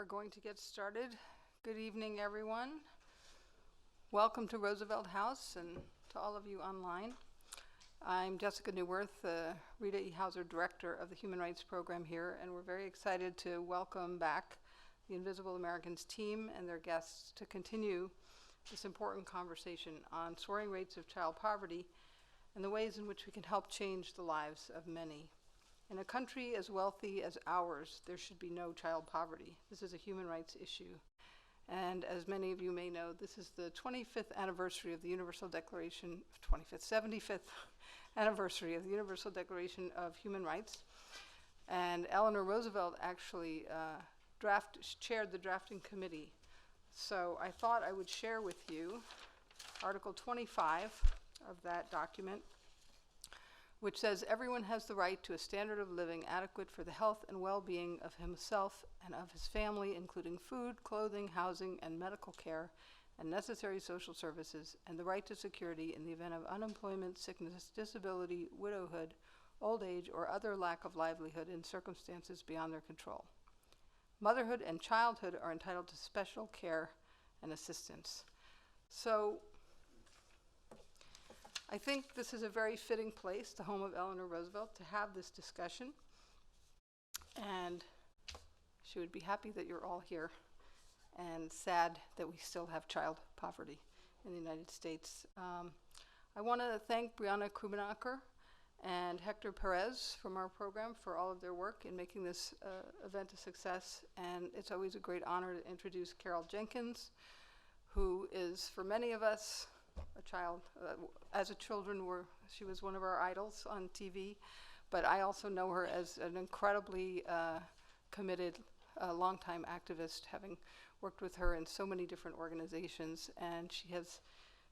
are going to get started. Good evening, everyone. Welcome to Roosevelt House and to all of you online. I'm Jessica Newworth, Rita E. Hauser Director of the Human Rights Program here, and we're very excited to welcome back the Invisible Americans team and their guests to continue this important conversation on soaring rates of child poverty and the ways in which we can help change the lives of many. In a country as wealthy as ours, there should be no child poverty. This is a human rights issue. And as many of you may know, this is the 25th anniversary of the Universal Declaration, 75th anniversary of the Universal Declaration of Human Rights. And Eleanor Roosevelt actually chaired the drafting committee. So I thought I would share with you Article 25 of that document, which says everyone has the right to a standard of living adequate for the health and well-being of himself and of his family, including food, clothing, housing, and medical care, and necessary social services, and the right to security in the event of unemployment, sickness, disability, widowhood, old age, or other lack of livelihood in circumstances beyond their control. Motherhood and childhood are entitled to special care and assistance. So I think this is a very fitting place, the home of Eleanor Roosevelt, to have this discussion. And she would be happy that you're all here and sad that we still have child poverty in the United States. I want to thank Brianna Krubenacker and Hector Perez from our program for all of their work in making this event a success. And it's always a great honor to introduce Carol Jenkins, who is, for many of us, a child. As a children, she was one of our idols on TV, but I also know her as an incredibly committed, longtime activist, having worked with her in so many different organizations, and she has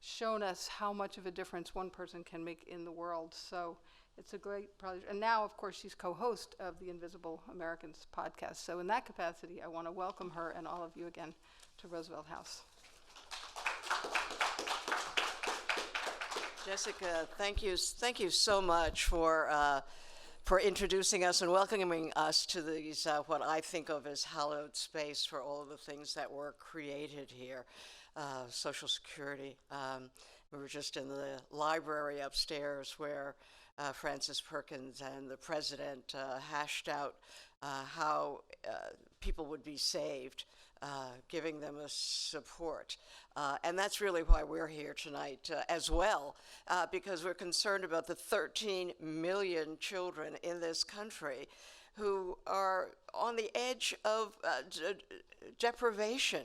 shown us how much of a difference one person can make in the world. So it's a great project. And now, of course, she's co-host of the Invisible Americans podcast. So in that capacity, I want to welcome her and all of you again to Roosevelt House. Jessica, thank you so much for introducing us and welcoming us to these what I think of as hallowed space for all of the things that were created here. Social Security. We were just in the library upstairs where Frances Perkins and the president hashed out how people would be saved, giving them a support. And that's really why we're here tonight as well, because we're concerned about the 13 million children in this country who are on the edge of deprivation,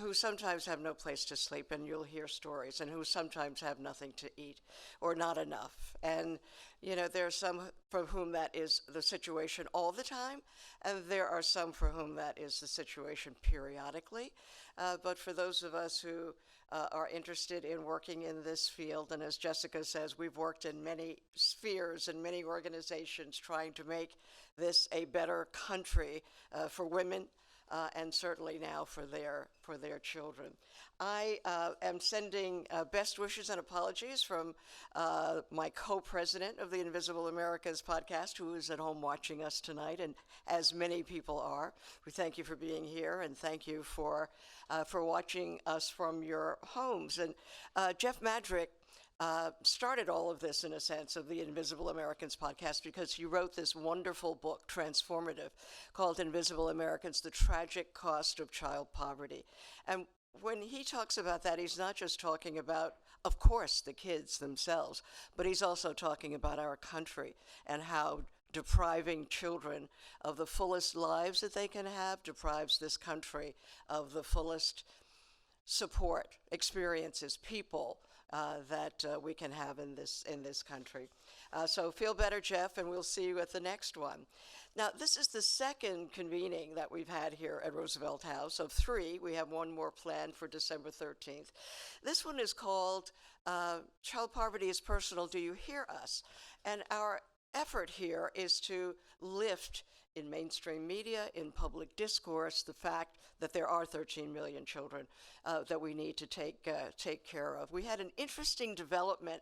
who sometimes have no place to sleep, and you'll hear stories, and who sometimes have nothing to eat or not enough. And, you know, there are some for whom that is the situation all the time, and there are some for whom that is the situation periodically. But for those of us who are interested in working in this field, and as Jessica says, we've worked in many spheres and many organizations trying to make this a better country for women, and certainly now for their children. I am sending best wishes and apologies from my co-president of the Invisible Americas podcast, who is at home watching us tonight, and as many people are. We thank you for being here, and thank you for watching us from your homes. And Jeff Madrick started all of this, in a sense, of the Invisible Americans podcast because he wrote this wonderful book, transformative, called Invisible Americans, The Tragic Cost of Child Poverty. And when he talks about that, he's not just talking about, of course, the kids themselves, but he's also talking about our country and how depriving children of the fullest lives that they can have deprives this country of the fullest support, experiences, people, that we can have in this country. So feel better, Jeff, and we'll see you at the next one. Now, this is the second convening that we've had here at Roosevelt House of 3. We have one more planned for December 13th. This one is called Child Poverty is Personal, Do You Hear Us? And our effort here is to lift in mainstream media, in public discourse, the fact that there are 13 million children that we need to take care of. We had an interesting development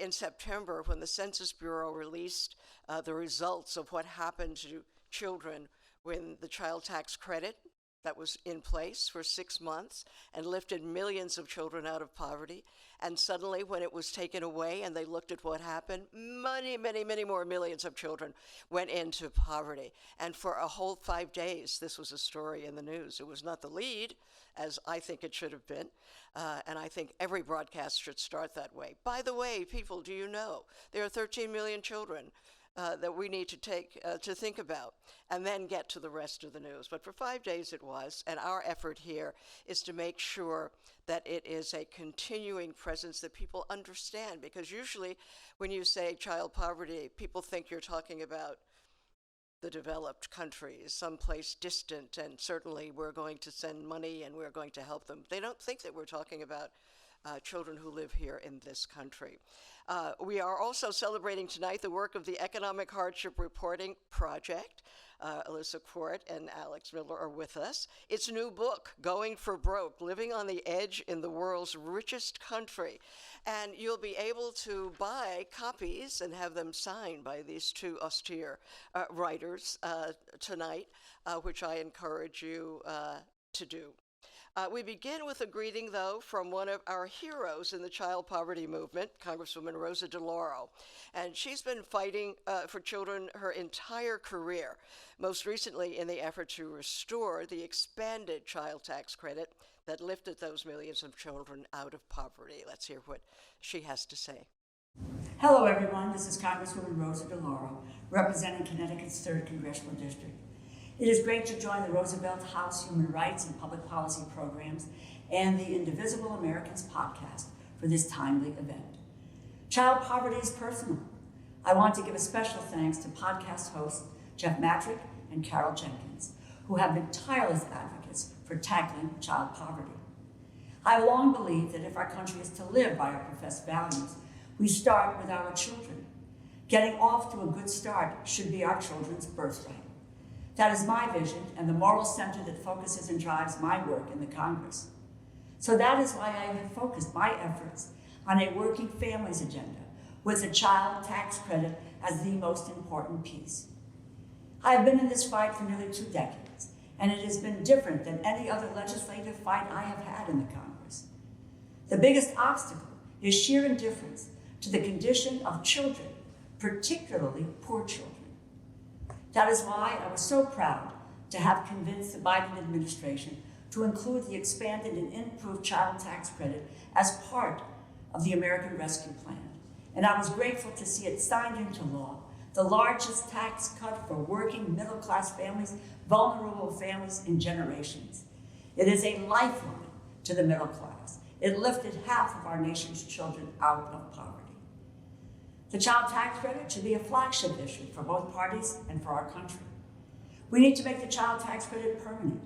in September when the Census Bureau released the results of what happened to children when the child tax credit that was in place for 6 months and lifted millions of children out of poverty. And suddenly, when it was taken away and they looked at what happened, many more millions of children went into poverty. And for a whole 5 days, this was a story in the news. It was not the lead, as I think it should have been. And I think every broadcast should start that way. By the way, people, do you know there are 13 million children that we need to take to think about, and then get to the rest of the news. But for 5 days it was, and our effort here is to make sure that it is a continuing presence that people understand, because usually when you say child poverty, people think you're talking about the developed countries, someplace distant, and certainly we're going to send money and we're going to help them. They don't think that we're talking about children who live here in this country. We are also celebrating tonight the work of the Economic Hardship Reporting Project. Alyssa Quart and Alex Miller are with us. Its new book, Going for Broke, Living on the Edge in the World's Richest Country. And you'll be able to buy copies and have them signed by these two austere writers tonight, which I encourage you to do. We begin with a greeting, though, from one of our heroes in the child poverty movement, Congresswoman Rosa DeLauro. And she's been fighting for children her entire career, most recently in the effort to restore the expanded child tax credit that lifted those millions of children out of poverty. Let's hear what she has to say. Hello, everyone. This is Congresswoman Rosa DeLauro, representing Connecticut's 3rd Congressional District. It is great to join the Roosevelt House Human Rights and Public Policy Programs and the Indivisible Americans podcast for this timely event. Child poverty is personal. I want to give a special thanks to podcast hosts Jeff Matrick and Carol Jenkins, who have been tireless advocates for tackling child poverty. I long believed that if our country is to live by our professed values, we start with our children. Getting off to a good start should be our children's birthright. That is my vision and the moral center that focuses and drives my work in the Congress. So that is why I have focused my efforts on a working families agenda with the child tax credit as the most important piece. I have been in this fight for nearly 2 decades, and it has been different than any other legislative fight I have had in the Congress. The biggest obstacle is sheer indifference to the condition of children, particularly poor children. That is why I was so proud to have convinced the Biden administration to include the expanded and improved child tax credit as part of the American Rescue Plan. And I was grateful to see it signed into law, the largest tax cut for working middle-class families, vulnerable families in generations. It is a lifeline to the middle class. It lifted half of our nation's children out of poverty. The child tax credit should be a flagship issue for both parties and for our country. We need to make the child tax credit permanent.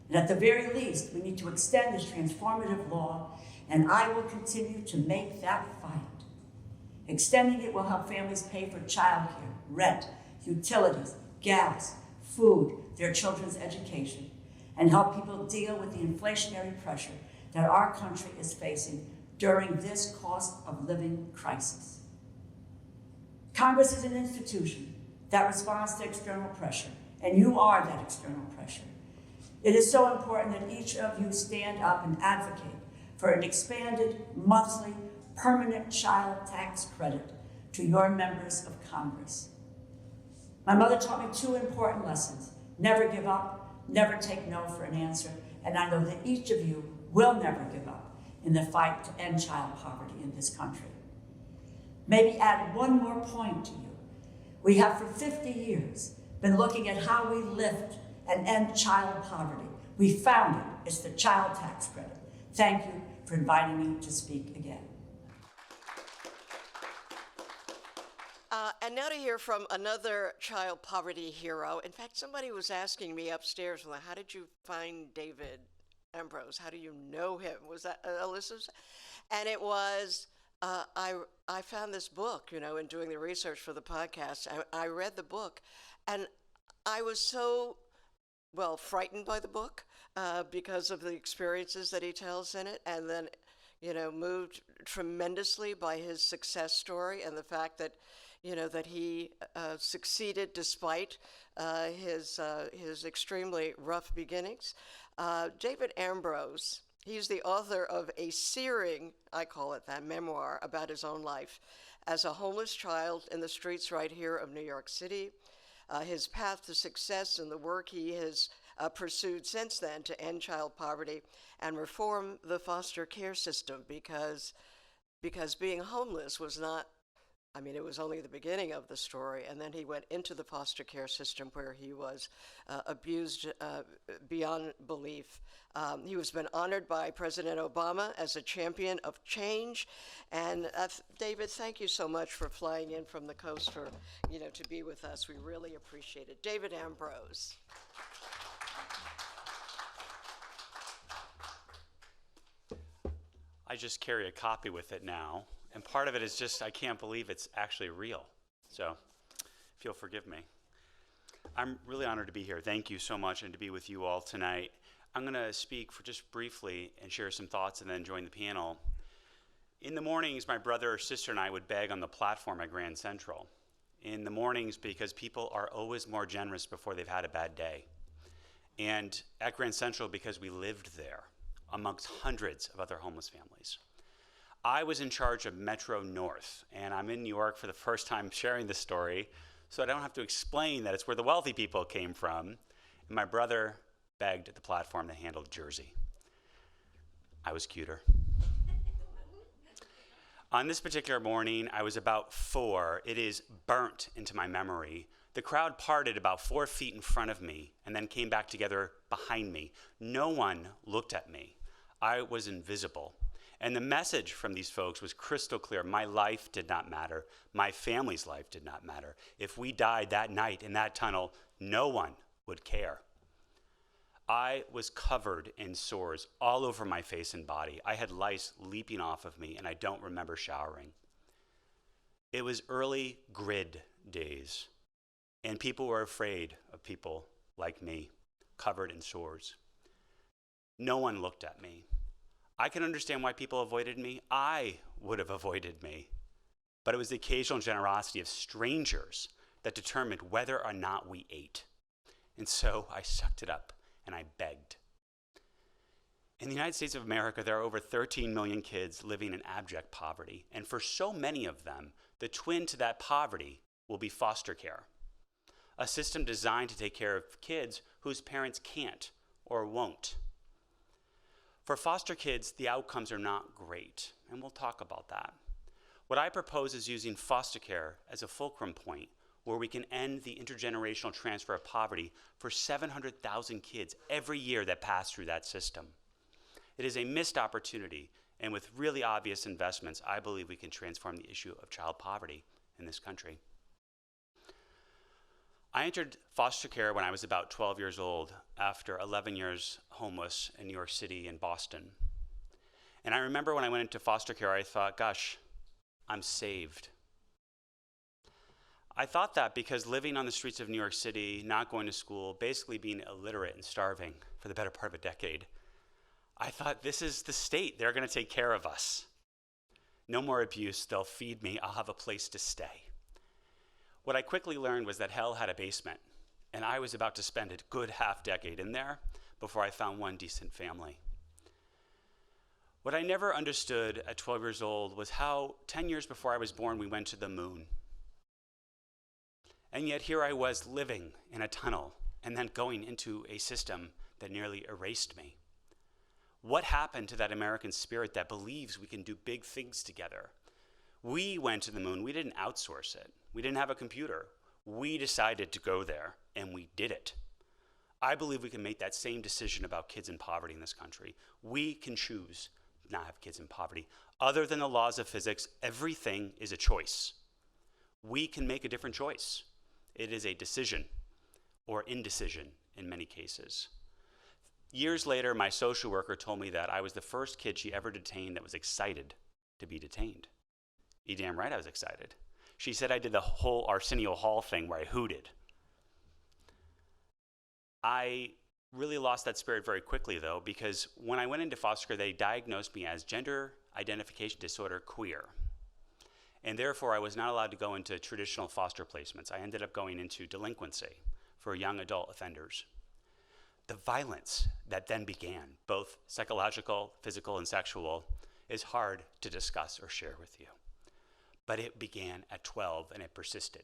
And at the very least, we need to extend this transformative law, and I will continue to make that fight. Extending it will help families pay for childcare, rent, utilities, gas, food, their children's education, and help people deal with the inflationary pressure that our country is facing during this cost of living crisis. Congress is an institution that responds to external pressure, and you are that external pressure. It is so important that each of you stand up and advocate for an expanded monthly permanent child tax credit to your members of Congress. My mother taught me 2 important lessons: never give up, never take no for an answer, and I know that each of you will never give up in the fight to end child poverty in this country. Maybe add one more point to you. We have for 50 years been looking at how we lift and end child poverty. We found it. It's the child tax credit. Thank you for inviting me to speak again. And now to hear from another child poverty hero. In fact, somebody was asking me upstairs, well, how did you find David Ambrose? How do you know him? Was that Alyssa's? And it was, I found this book, in doing the research for the podcast. I read the book, and I was so, frightened by the book because of the experiences that he tells in it, and then, moved tremendously by his success story and the fact that, that he succeeded despite his extremely rough beginnings. David Ambrose, he's the author of a searing, I call it that, memoir about his own life as a homeless child in the streets right here of New York City, his path to success and the work he has pursued since then to end child poverty and reform the foster care system, because being homeless was not, it was only the beginning of the story, and then he went into the foster care system where he was abused beyond belief. He was been honored by President Obama as a champion of change, and David, thank you so much for flying in from the coast to be with us. We really appreciate it. David Ambrose. I just carry a copy with it now. And part of it is just, I can't believe it's actually real. So if you'll forgive me. I'm really honored to be here. Thank you so much, and to be with you all tonight. I'm going to speak for just briefly and share some thoughts and then join the panel. In the mornings, my brother or sister and I would beg on the platform at Grand Central. In the mornings, because people are always more generous before they've had a bad day. And at Grand Central, because we lived there amongst hundreds of other homeless families. I was in charge of Metro North, and I'm in New York for the first time sharing this story, so I don't have to explain that it's where the wealthy people came from. And my brother begged at the platform that handled Jersey. I was cuter. On this particular morning, I was about 4. It is burnt into my memory. The crowd parted about 4 feet in front of me and then came back together behind me. No one looked at me. I was invisible. And the message from these folks was crystal clear. My life did not matter. My family's life did not matter. If we died that night in that tunnel, no one would care. I was covered in sores all over my face and body. I had lice leaping off of me, and I don't remember showering. It was early grid days, and people were afraid of people like me, covered in sores. No one looked at me. I can understand why people avoided me. I would have avoided me. But it was the occasional generosity of strangers that determined whether or not we ate. And so I sucked it up and I begged. In the United States of America, there are over 13 million kids living in abject poverty. And for so many of them, the twin to that poverty will be foster care, a system designed to take care of kids whose parents can't or won't. For foster kids, the outcomes are not great, and we'll talk about that. What I propose is using foster care as a fulcrum point where we can end the intergenerational transfer of poverty for 700,000 kids every year that pass through that system. It is a missed opportunity, and with really obvious investments, I believe we can transform the issue of child poverty in this country. I entered foster care when I was about 12 years old after 11 years homeless in New York City and Boston. And I remember when I went into foster care, I thought, gosh, I'm saved. I thought that because living on the streets of New York City, not going to school, basically being illiterate and starving for the better part of a decade, I thought, this is the state. They're going to take care of us. No more abuse. They'll feed me. I'll have a place to stay. What I quickly learned was that hell had a basement, and I was about to spend a good half-decade in there before I found one decent family. What I never understood at 12 years old was how 10 years before I was born, we went to the moon. And yet here I was living in a tunnel and then going into a system that nearly erased me. What happened to that American spirit that believes we can do big things together? We went to the moon. We didn't outsource it. We didn't have a computer. We decided to go there, and we did it. I believe we can make that same decision about kids in poverty in this country. We can choose not to have kids in poverty. Other than the laws of physics, everything is a choice. We can make a different choice. It is a decision, or indecision in many cases. Years later, my social worker told me that I was the first kid she ever detained that was excited to be detained. You damn right I was excited. She said I did the whole Arsenio Hall thing where I hooted. I really lost that spirit very quickly, though, because when I went into foster care, they diagnosed me as gender identification disorder queer. And therefore, I was not allowed to go into traditional foster placements. I ended up going into delinquency for young adult offenders. The violence that then began, both psychological, physical, and sexual, is hard to discuss or share with you. But it began at 12 and it persisted.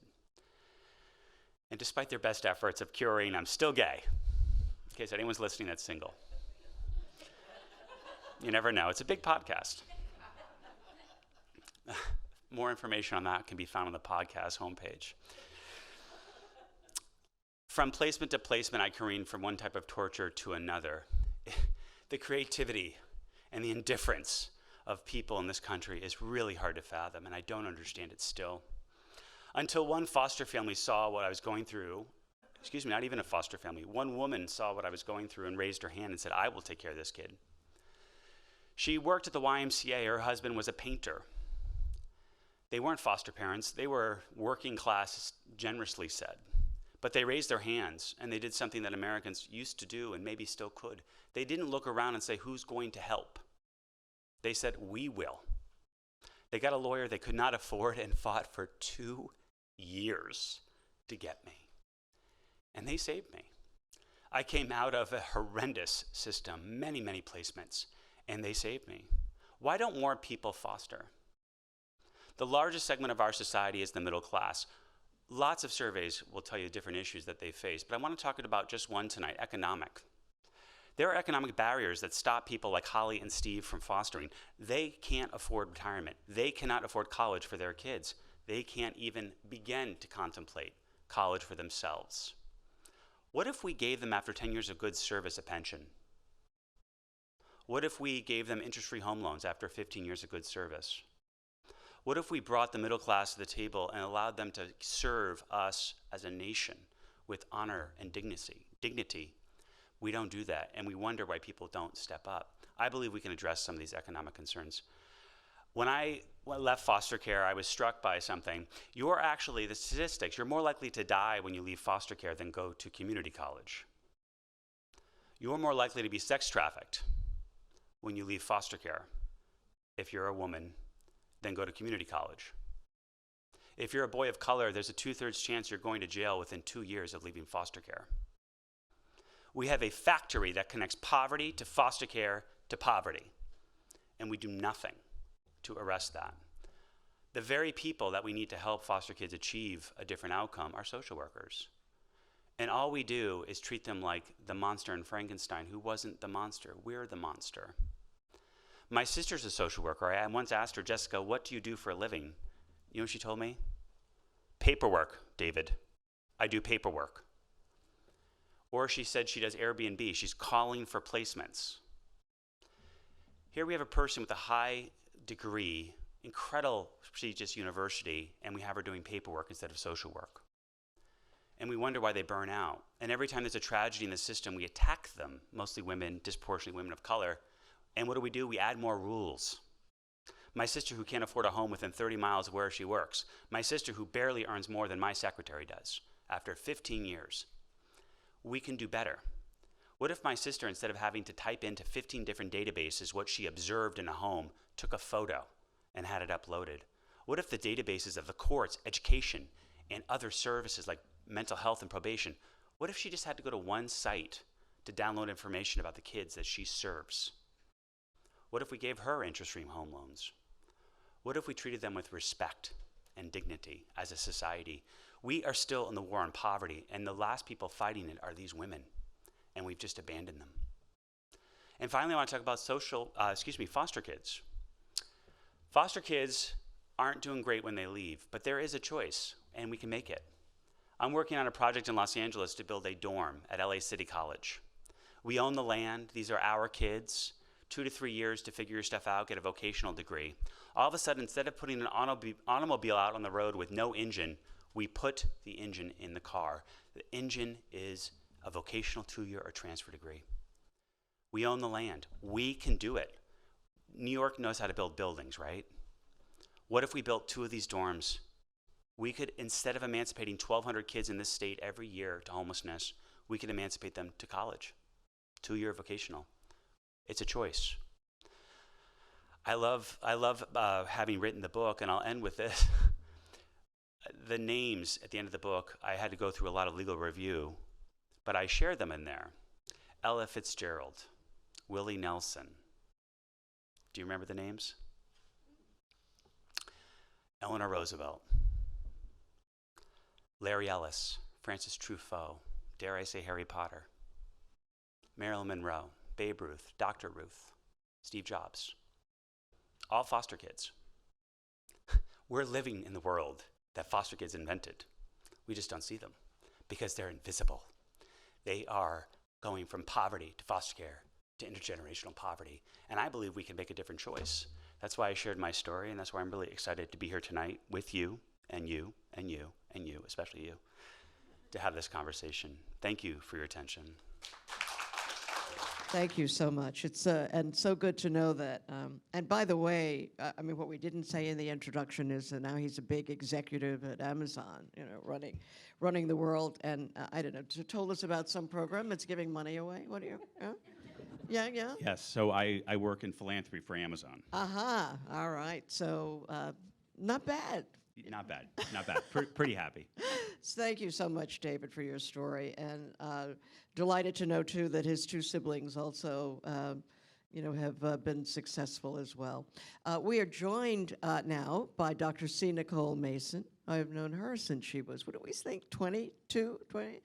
And despite their best efforts of curing, I'm still gay. In case anyone's listening that's single. You never know, it's a big podcast. More information on that can be found on the podcast homepage. From placement to placement, I careened from one type of torture to another. The creativity and the indifference of people in this country is really hard to fathom, and I don't understand it still. Until one foster family saw what I was going through, excuse me, not even a foster family, one woman saw what I was going through and raised her hand and said, I will take care of this kid. She worked at the YMCA. Her husband was a painter. They weren't foster parents. They were working class, generously said. But they raised their hands, and they did something that Americans used to do and maybe still could. They didn't look around and say, who's going to help? They said, we will. They got a lawyer they could not afford and fought for 2 years to get me. And they saved me. I came out of a horrendous system, many, many placements, and they saved me. Why don't more people foster? The largest segment of our society is the middle class. Lots of surveys will tell you different issues that they face, but I want to talk about just one tonight, economic. There are economic barriers that stop people like Holly and Steve from fostering. They can't afford retirement. They cannot afford college for their kids. They can't even begin to contemplate college for themselves. What if we gave them, after 10 years of good service, a pension? What if we gave them interest-free home loans after 15 years of good service? What if we brought the middle class to the table and allowed them to serve us as a nation with honor and dignity? We don't do that, and we wonder why people don't step up. I believe we can address some of these economic concerns. When I left foster care, I was struck by something. You're actually, the statistics, you're more likely to die when you leave foster care than go to community college. You're more likely to be sex trafficked when you leave foster care, if you're a woman, than go to community college. If you're a boy of color, there's a 2/3 chance you're going to jail within 2 years of leaving foster care. We have a factory that connects poverty to foster care to poverty, and we do nothing to arrest that. The very people that we need to help foster kids achieve a different outcome are social workers. And all we do is treat them like the monster in Frankenstein, who wasn't the monster. We're the monster. My sister's a social worker. I once asked her, Jessica, what do you do for a living? You know what she told me? Paperwork, David. I do paperwork. Or she said she does Airbnb. She's calling for placements. Here we have a person with a high degree, incredible prestigious university, and we have her doing paperwork instead of social work. And we wonder why they burn out. And every time there's a tragedy in the system, we attack them, mostly women, disproportionately women of color. And what do? We add more rules. My sister who can't afford a home within 30 miles of where she works. My sister who barely earns more than my secretary does after 15 years. We can do better. What if my sister, instead of having to type into 15 different databases what she observed in a home, took a photo and had it uploaded? What if the databases of the courts, education, and other services like mental health and probation, what if she just had to go to one site to download information about the kids that she serves? What if we gave her interest-free home loans? What if we treated them with respect and dignity as a society? We are still in the war on poverty, and the last people fighting it are these women, and we've just abandoned them. And finally, I want to talk about foster kids. Foster kids aren't doing great when they leave, but there is a choice, and we can make it. I'm working on a project in Los Angeles to build a dorm at LA City College. We own the land. These are our kids. 2 to 3 years to figure your stuff out, get a vocational degree. All of a sudden, instead of putting an automobile out on the road with no engine, we put the engine in the car. The engine is a vocational 2-year or transfer degree. We own the land. We can do it. New York knows how to build buildings, right? What if we built 2 of these dorms? We could, instead of emancipating 1,200 kids in this state every year to homelessness, we could emancipate them to college, 2-year vocational. It's a choice. I love having written the book, and I'll end with this. The names at the end of the book, I had to go through a lot of legal review, but I shared them in there. Ella Fitzgerald, Willie Nelson. Do you remember the names? Eleanor Roosevelt, Larry Ellis, Francis Truffaut, dare I say Harry Potter, Marilyn Monroe, Babe Ruth, Dr. Ruth, Steve Jobs, all foster kids. We're living in the world that foster kids invented. We just don't see them because they're invisible. They are going from poverty to foster care to intergenerational poverty. And I believe we can make a different choice. That's why I shared my story, and that's why I'm really excited to be here tonight with you, and you, and you, and you, especially you, to have this conversation. Thank you for your attention. Thank you so much. It's and so good to know that. And by the way, I mean, what we didn't say in the introduction is that now he's a big executive at Amazon, you know, running the world. And I don't know, told us about some program that's giving money away. What do you? Yeah. Yes, so I work in philanthropy for Amazon. Aha. All right. So not bad. Not bad, not bad. Pretty happy. So thank you so much, David, for your story, and delighted to know too that his two siblings also, have been successful as well. We are joined now by Dr. C. Nicole Mason. I've known her since she was, what do we think, 22, 20?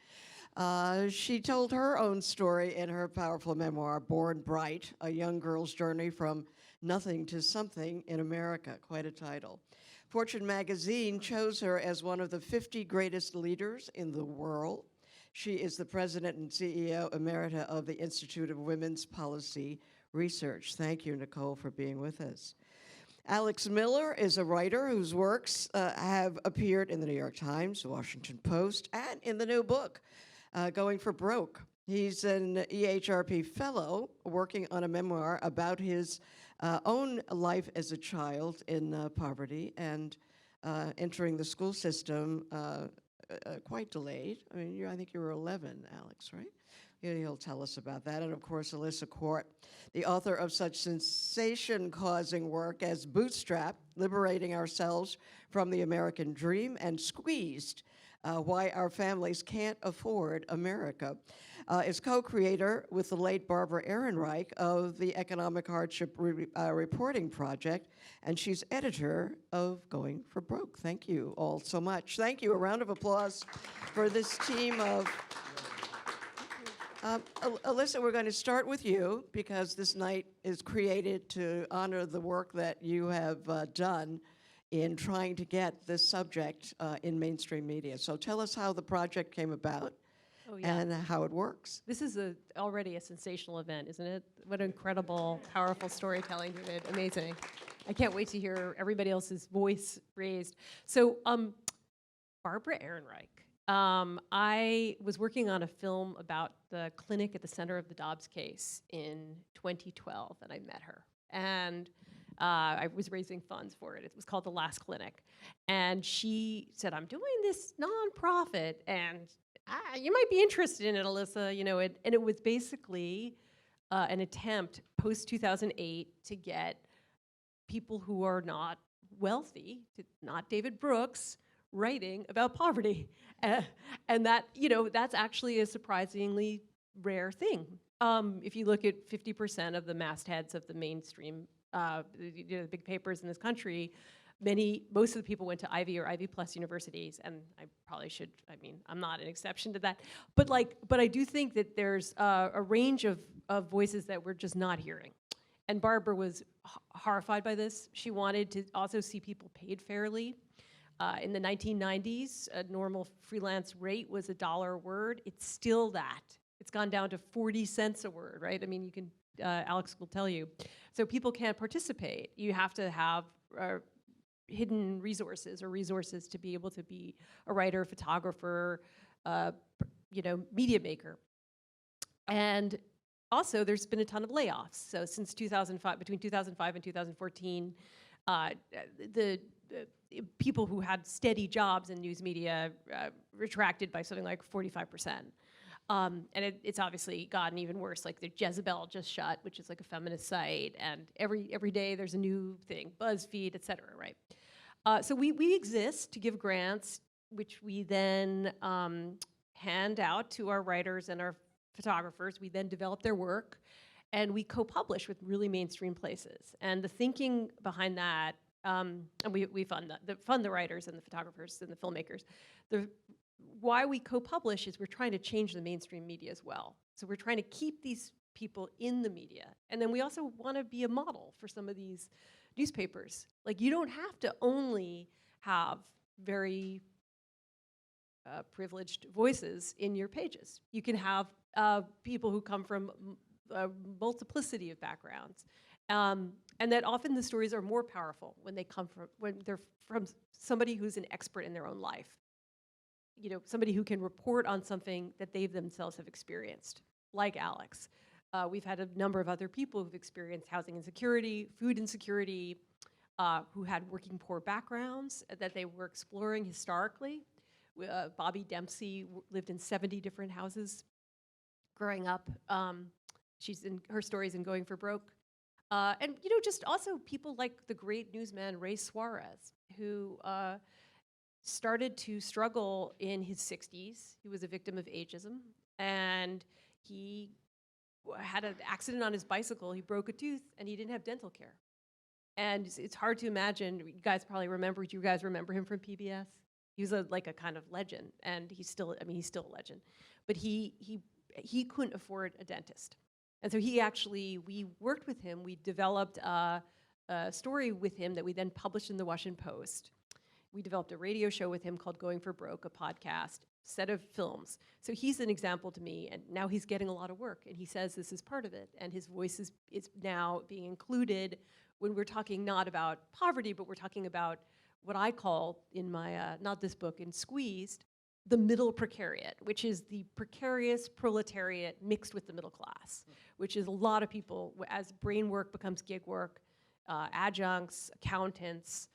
She told her own story in her powerful memoir, Born Bright, A Young Girl's Journey from Nothing to Something in America. Quite a title. Fortune magazine chose her as one of the 50 greatest leaders in the world. She is the president and CEO emerita of the Institute of Women's Policy Research. Thank you, Nicole, for being with us. Alex Miller is a writer whose works have appeared in the New York Times, the Washington Post, and in the new book, Going for Broke. He's an EHRP fellow working on a memoir about his own life as a child in poverty and entering the school system quite delayed. I mean, I think you were 11, Alex, right? He'll tell us about that. And of course, Alyssa Court, the author of such sensation-causing work as Bootstrap, Liberating Ourselves from the American Dream, and Squeezed, Why Our Families Can't Afford America, is co-creator with the late Barbara Ehrenreich of the Economic Hardship Reporting Project, and she's editor of Going for Broke. Thank you all so much. Thank you. A round of applause for this team of... Alyssa, we're going to start with you because this night is created to honor the work that you have done in trying to get this subject in mainstream media. So tell us how the project came about. Oh, yeah. And how it works. This is already a sensational event, isn't it? What incredible, powerful storytelling you did. Amazing. I can't wait to hear everybody else's voice raised. So, Barbara Ehrenreich. I was working on a film about the clinic at the center of the Dobbs case in 2012, and I met her. And I was raising funds for it. It was called The Last Clinic. And she said, I'm doing this nonprofit, and you might be interested in it, Alyssa. You know, and it was basically an attempt post-2008 to get people who are not wealthy, not David Brooks, writing about poverty. And that, you know, that's actually a surprisingly rare thing. If you look at 50% of the mastheads of the mainstream, the big papers in this country, most of the people went to Ivy or Ivy Plus universities, and I probably should, I mean, I'm not an exception to that. But I do think that there's a range of voices that we're just not hearing. And Barbara was horrified by this. She wanted to also see people paid fairly. In the 1990s, a normal freelance rate was $1 a word. It's still that. It's gone down to 40 cents a word, right? I mean, you can, Alex will tell you. So people can't participate. You have to have hidden resources or resources to be able to be a writer, photographer, media maker. And also, there's been a ton of layoffs. So since 2005, between 2005 and 2014, the people who had steady jobs in news media retracted by something like 45%. And it's obviously gotten even worse. Like the Jezebel just shut, which is like a feminist site, and every day there's a new thing, BuzzFeed, et cetera, right? So we exist to give grants, which we then hand out to our writers and our photographers. We then develop their work, and we co-publish with really mainstream places. And the thinking behind that, and we fund the writers and the photographers and the filmmakers. Why we co-publish is we're trying to change the mainstream media as well. So we're trying to keep these people in the media. And then we also want to be a model for some of these newspapers. Like, you don't have to only have very privileged voices in your pages. You can have people who come from a multiplicity of backgrounds. And that often the stories are more powerful when they're from somebody who's an expert in their own life. You know, somebody who can report on something that they themselves have experienced, like Alex. We've had a number of other people who've experienced housing insecurity, food insecurity, who had working poor backgrounds that they were exploring historically. Bobby Dempsey lived in 70 different houses growing up. She's in her stories in Going for Broke. And, you know, just also people like the great newsman Ray Suarez, who started to struggle in his 60s. He was a victim of ageism, and he had an accident on his bicycle. He broke a tooth, and he didn't have dental care. And it's hard to imagine. You guys probably remember. Do you guys remember him from PBS? He was like a kind of legend, and he's still a legend. But he couldn't afford a dentist, and so we worked with him. We developed a story with him that we then published in the Washington Post. We developed a radio show with him called Going for Broke, a podcast, set of films. So he's an example to me, and now he's getting a lot of work, and he says this is part of it, and his voice is now being included when we're talking not about poverty, but we're talking about what I call in my, not this book, in Squeezed, the middle precariat, which is the precarious proletariat mixed with the middle class, which is a lot of people, as brain work becomes gig work, adjuncts, accountants,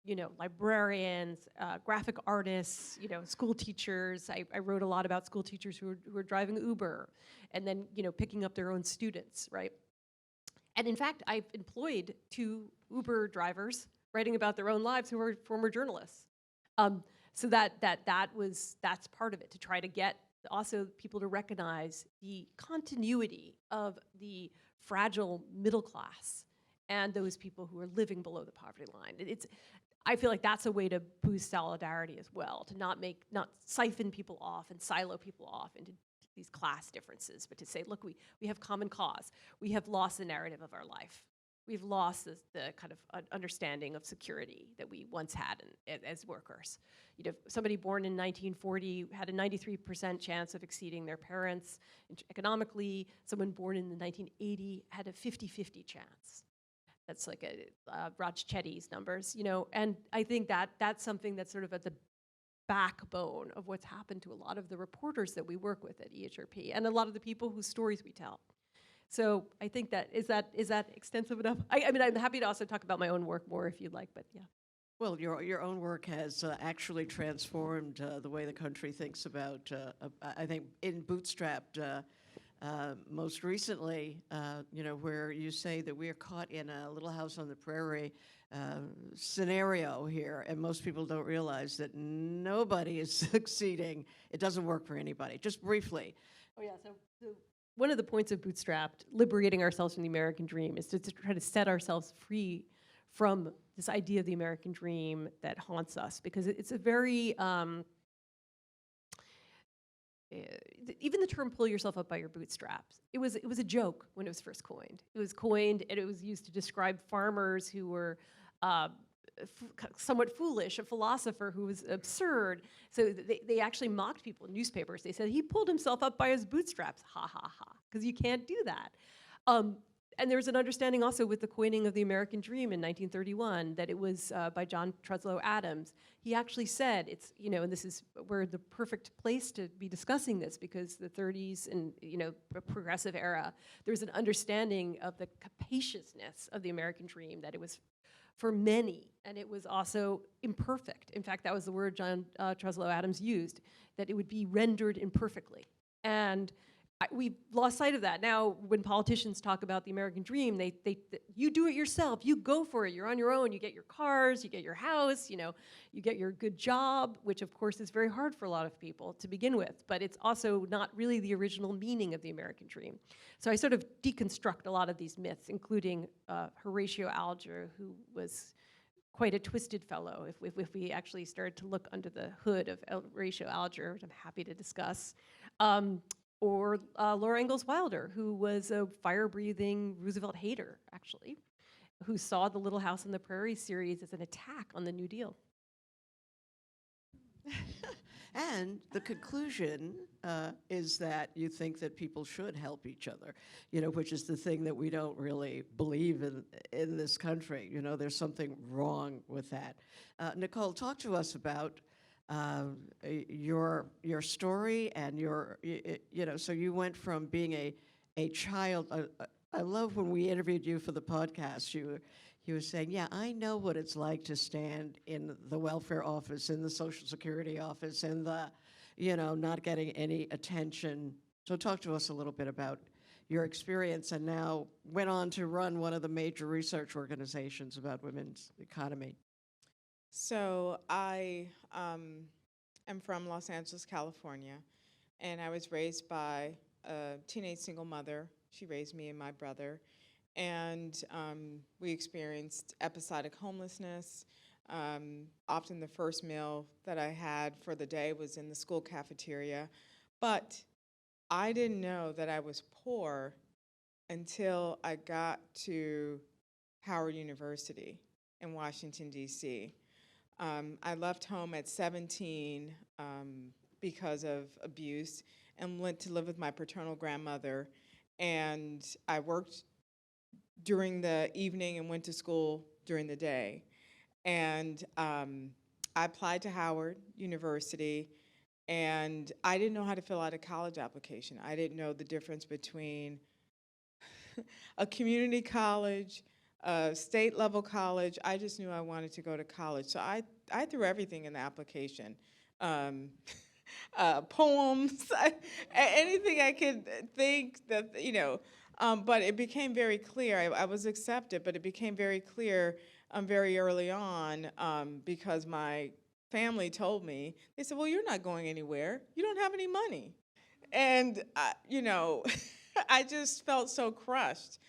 you know, librarians, graphic artists, you know, school teachers. I wrote a lot about school teachers who are driving Uber and then, you know, picking up their own students, right? And in fact, I've employed 2 Uber drivers writing about their own lives who are former journalists. So that's part of it, to try to get also people to recognize the continuity of the fragile middle class and those people who are living below the poverty line. I feel like that's a way to boost solidarity as well, to not siphon people off and silo people off into these class differences, but to say, look, we have common cause. We have lost the narrative of our life. We've lost the kind of understanding of security that we once had as workers. You know, somebody born in 1940 had a 93% chance of exceeding their parents economically. Someone born in the 1980 had a 50-50 chance. That's like Raj Chetty's numbers, you know, and I think that's something that's sort of at the backbone of what's happened to a lot of the reporters that we work with at EHRP and a lot of the people whose stories we tell. So I think is that extensive enough? I mean, I'm happy to also talk about my own work more if you'd like, but yeah. Well, your own work has actually transformed the way the country thinks about, I think, in Bootstrapped, most recently, you know, where you say that we are caught in a little house on the prairie scenario here, and most people don't realize that nobody is succeeding. It doesn't work for anybody. Just briefly. Oh yeah, so one of the points of Bootstrapped, liberating ourselves from the American dream, is to try to set ourselves free from this idea of the American dream that haunts us, because it's a very, even the term "pull yourself up by your bootstraps," it was a joke when it was first coined. It was coined and it was used to describe farmers who were somewhat foolish, a philosopher who was absurd. So they actually mocked people in newspapers. They said he pulled himself up by his bootstraps, ha ha ha, because you can't do that. And there was an understanding also with the coining of the American dream in 1931 that it was by John Truslow Adams. He actually said, it's, you know, and this is where the perfect place to be discussing this, because the 30s and, you know, progressive era, there was an understanding of the capaciousness of the American dream, that it was for many, and it was also imperfect. In fact, that was the word John Treslow Adams used, that it would be rendered imperfectly. And we've lost sight of that. Now, when politicians talk about the American dream, you do it yourself. You go for it. You're on your own. You get your cars. You get your house. You get your good job, which of course is very hard for a lot of people to begin with. But it's also not really the original meaning of the American dream. So I sort of deconstruct a lot of these myths, including Horatio Alger, who was quite a twisted fellow. If we actually started to look under the hood of Horatio Alger, which I'm happy to discuss. Or Laura Ingalls Wilder, who was a fire-breathing Roosevelt hater, actually, who saw the Little House on the Prairie series as an attack on the New Deal. And the conclusion is that you think that people should help each other, which is the thing that we don't really believe in this country. There's something wrong with that. Nicole, talk to us about your story and so you went from being a child. I love when we interviewed you for the podcast, you were saying, yeah, I know what it's like to stand in the welfare office, in the Social Security office, and not getting any attention. So talk to us a little bit about your experience, and now went on to run one of the major research organizations about women's economy. So I am from Los Angeles, California, and I was raised by a teenage single mother. She raised me and my brother, and we experienced episodic homelessness. Often the first meal that I had for the day was in the school cafeteria, but I didn't know that I was poor until I got to Howard University in Washington, D.C. I left home at 17 because of abuse and went to live with my paternal grandmother. And I worked during the evening and went to school during the day. And I applied to Howard University, and I didn't know how to fill out a college application. I didn't know the difference between a community college, state level college. I just knew I wanted to go to college. So I threw everything in the application. Poems, anything I could think that, but it became very clear. I was accepted, but it became very clear very early on because my family told me, they said, well, you're not going anywhere. You don't have any money. And, I just felt so crushed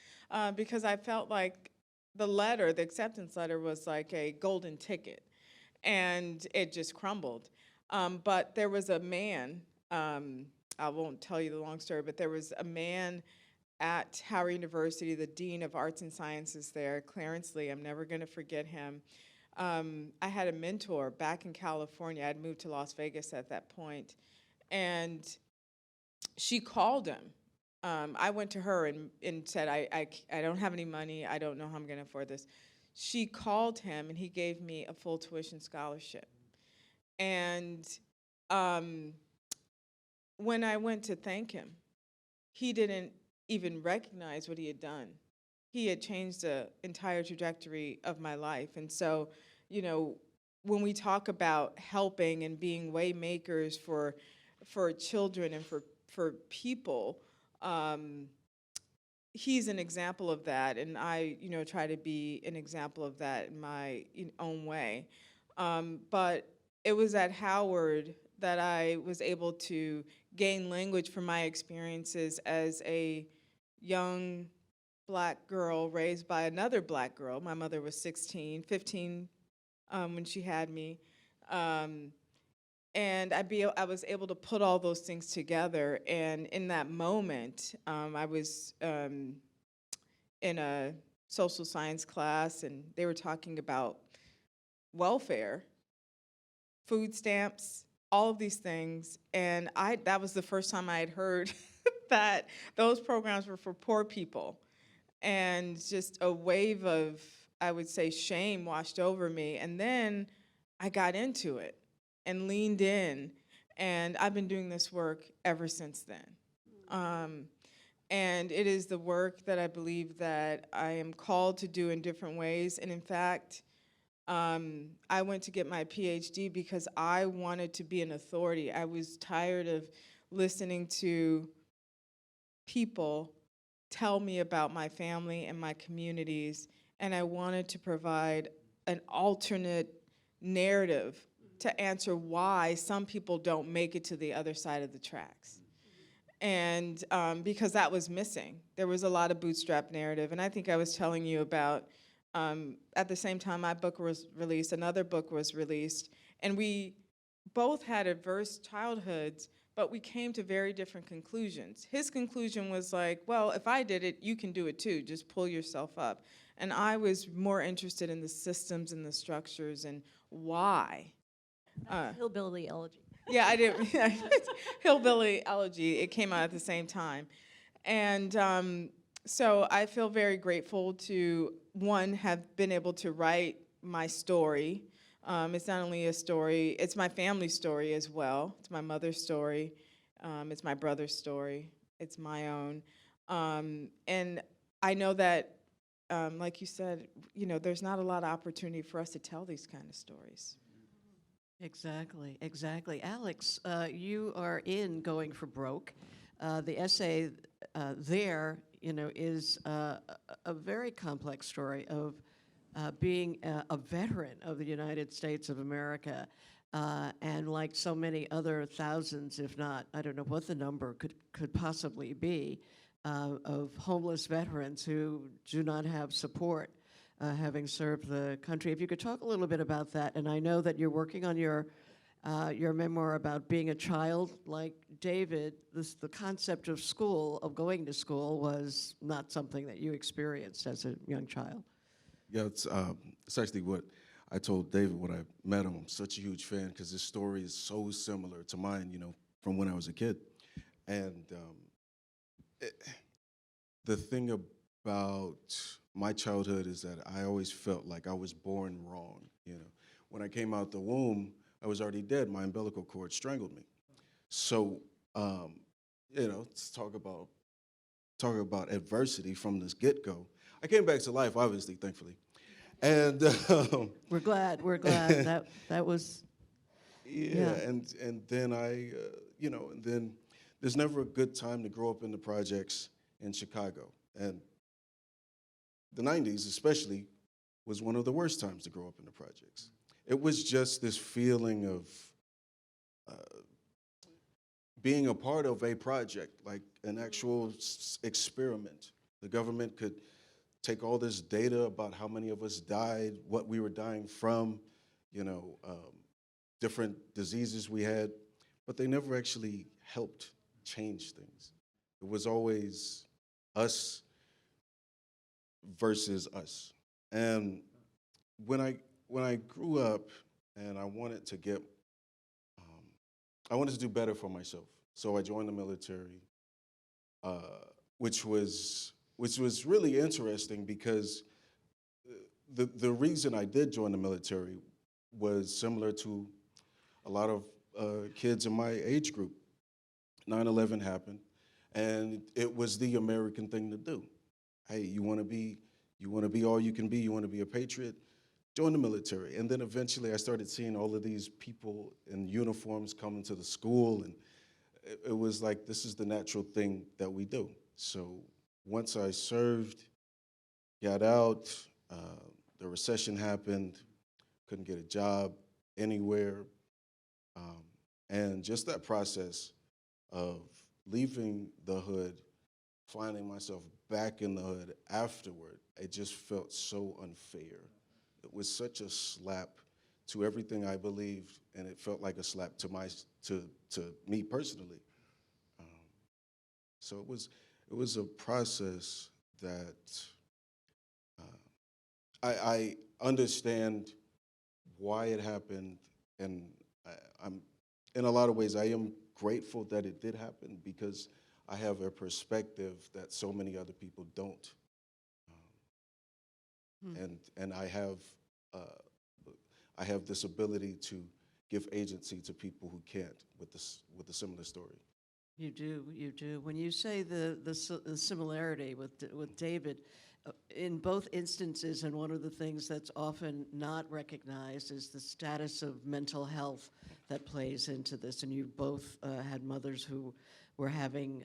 because I felt like the acceptance letter was like a golden ticket, and it just crumbled. But there was a man, I won't tell you the long story, but there was a man at Howard University, the Dean of Arts and Sciences there, Clarence Lee. I'm never going to forget him. I had a mentor back in California. I'd moved to Las Vegas at that point, and she called him. I went to her and said, I don't have any money. I don't know how I'm going to afford this. She called him, and he gave me a full tuition scholarship. And when I went to thank him, he didn't even recognize what he had done. He had changed the entire trajectory of my life. And so, when we talk about helping and being way makers for children and for people, he's an example of that, and I, try to be an example of that in my own way. But it was at Howard that I was able to gain language from my experiences as a young Black girl raised by another Black girl. My mother was 15 when she had me. And I was able to put all those things together. And in that moment, I was in a social science class, and they were talking about welfare, food stamps, all of these things. And that was the first time I had heard that those programs were for poor people. And just a wave of, I would say, shame washed over me. And then I got into it and leaned in, and I've been doing this work ever since then. And it is the work that I believe that I am called to do in different ways. And in fact, I went to get my PhD because I wanted to be an authority. I was tired of listening to people tell me about my family and my communities, and I wanted to provide an alternate narrative to answer why some people don't make it to the other side of the tracks. And because that was missing. There was a lot of bootstrap narrative, and I think I was telling you about, at the same time my book was released, another book was released, and we both had adverse childhoods, but we came to very different conclusions. His conclusion was like, well, if I did it, you can do it too, just pull yourself up. And I was more interested in the systems and the structures and why. Hillbilly elegy. Yeah, I did. Hillbilly Elegy, it came out at the same time. And so I feel very grateful to, one, have been able to write my story. It's not only a story, it's my family story as well. It's my mother's story. It's my brother's story. It's my own. And I know that, like you said, you know, there's not a lot of opportunity for us to tell these kind of stories. Exactly, exactly. Alex, you are in Going for Broke. The essay there, you know, is a very complex story of being a veteran of the United States of America, and like so many other thousands, if not, I don't know what the number could possibly be, of homeless veterans who do not have support, having served the country. If you could talk a little bit about that, and I know that you're working on your memoir about being a child like David. The concept of school, of going to school, was not something that you experienced as a young child. Yeah, it's actually what I told David when I met him. I'm such a huge fan because his story is so similar to mine, you know, from when I was a kid. And the thing about my childhood is that I always felt like I was born wrong, you know. When I came out the womb, I was already dead. My umbilical cord strangled me. So, you know, let's talk about adversity from this get-go. I came back to life, obviously, thankfully. And We're glad that was. yeah, and then I, you know, and then there's never a good time to grow up in the projects in Chicago. And the 90s especially was one of the worst times to grow up in the projects. It was just this feeling of being a part of a project, like an actual experiment. The government could take all this data about how many of us died, what we were dying from, you know, different diseases we had, but they never actually helped change things. It was always us versus us. And when I grew up and I wanted to get, I wanted to do better for myself. So I joined the military, which was really interesting because the reason I did join the military was similar to a lot of kids in my age group. 9/11 happened, and it was the American thing to do. Hey, you want to be all you can be, you want to be a patriot, join the military. And then eventually I started seeing all of these people in uniforms coming to the school, and it was like, this is the natural thing that we do. So once I served, got out, the recession happened, couldn't get a job anywhere. And just that process of leaving the hood, finding myself back in the hood afterward, it just felt so unfair. It was such a slap to everything I believed, and it felt like a slap to me personally. So it was a process that I understand why it happened, and I'm in a lot of ways I am grateful that it did happen because I have a perspective that so many other people don't. And I have this ability to give agency to people who can't with a similar story. You do, you do. When you say the similarity with David, in both instances, and one of the things that's often not recognized is the status of mental health that plays into this. And you both had mothers who were having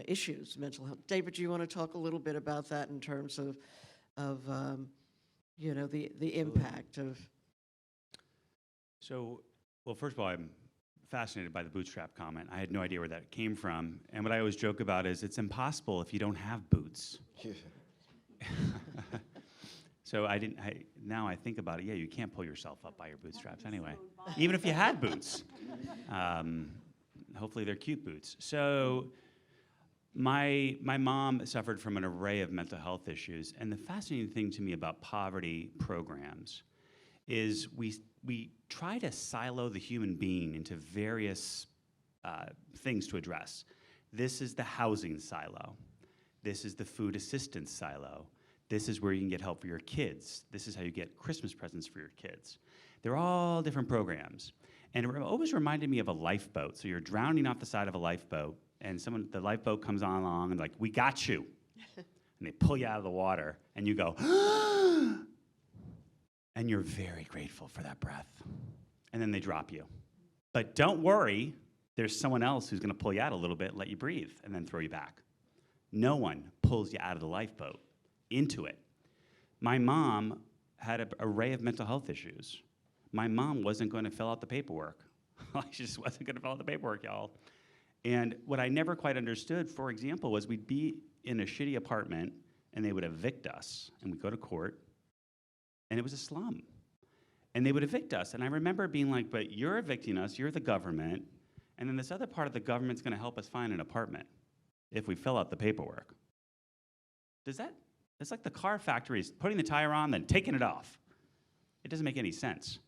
issues, mental health. David, do you want to talk a little bit about that in terms of you know, the impact of? So, well, first of all, I'm fascinated by the bootstrap comment. I had no idea where that came from. And what I always joke about is it's impossible if you don't have boots. So now I think about it, yeah, you can't pull yourself up by your bootstraps anyway, even if you had boots. Hopefully they're cute boots. So my mom suffered from an array of mental health issues, and the fascinating thing to me about poverty programs is we try to silo the human being into various things to address. This is the housing silo. This is the food assistance silo. This is where you can get help for your kids. This is how you get Christmas presents for your kids. They're all different programs. And it always reminded me of a lifeboat. So you're drowning off the side of a lifeboat, and the lifeboat comes on along and like, we got you. And they pull you out of the water, and you go, and you're very grateful for that breath. And then they drop you. But don't worry, there's someone else who's gonna pull you out a little bit, let you breathe, and then throw you back. No one pulls you out of the lifeboat into it. My mom had an array of mental health issues. My mom wasn't going to fill out the paperwork. She just wasn't going to fill out the paperwork, y'all. And what I never quite understood, for example, was we'd be in a shitty apartment and they would evict us, and we'd go to court, and it was a slum. And they would evict us. And I remember being like, but you're evicting us, you're the government, and then this other part of the government's going to help us find an apartment if we fill out the paperwork. It's like the car factory is putting the tire on, then taking it off. It doesn't make any sense.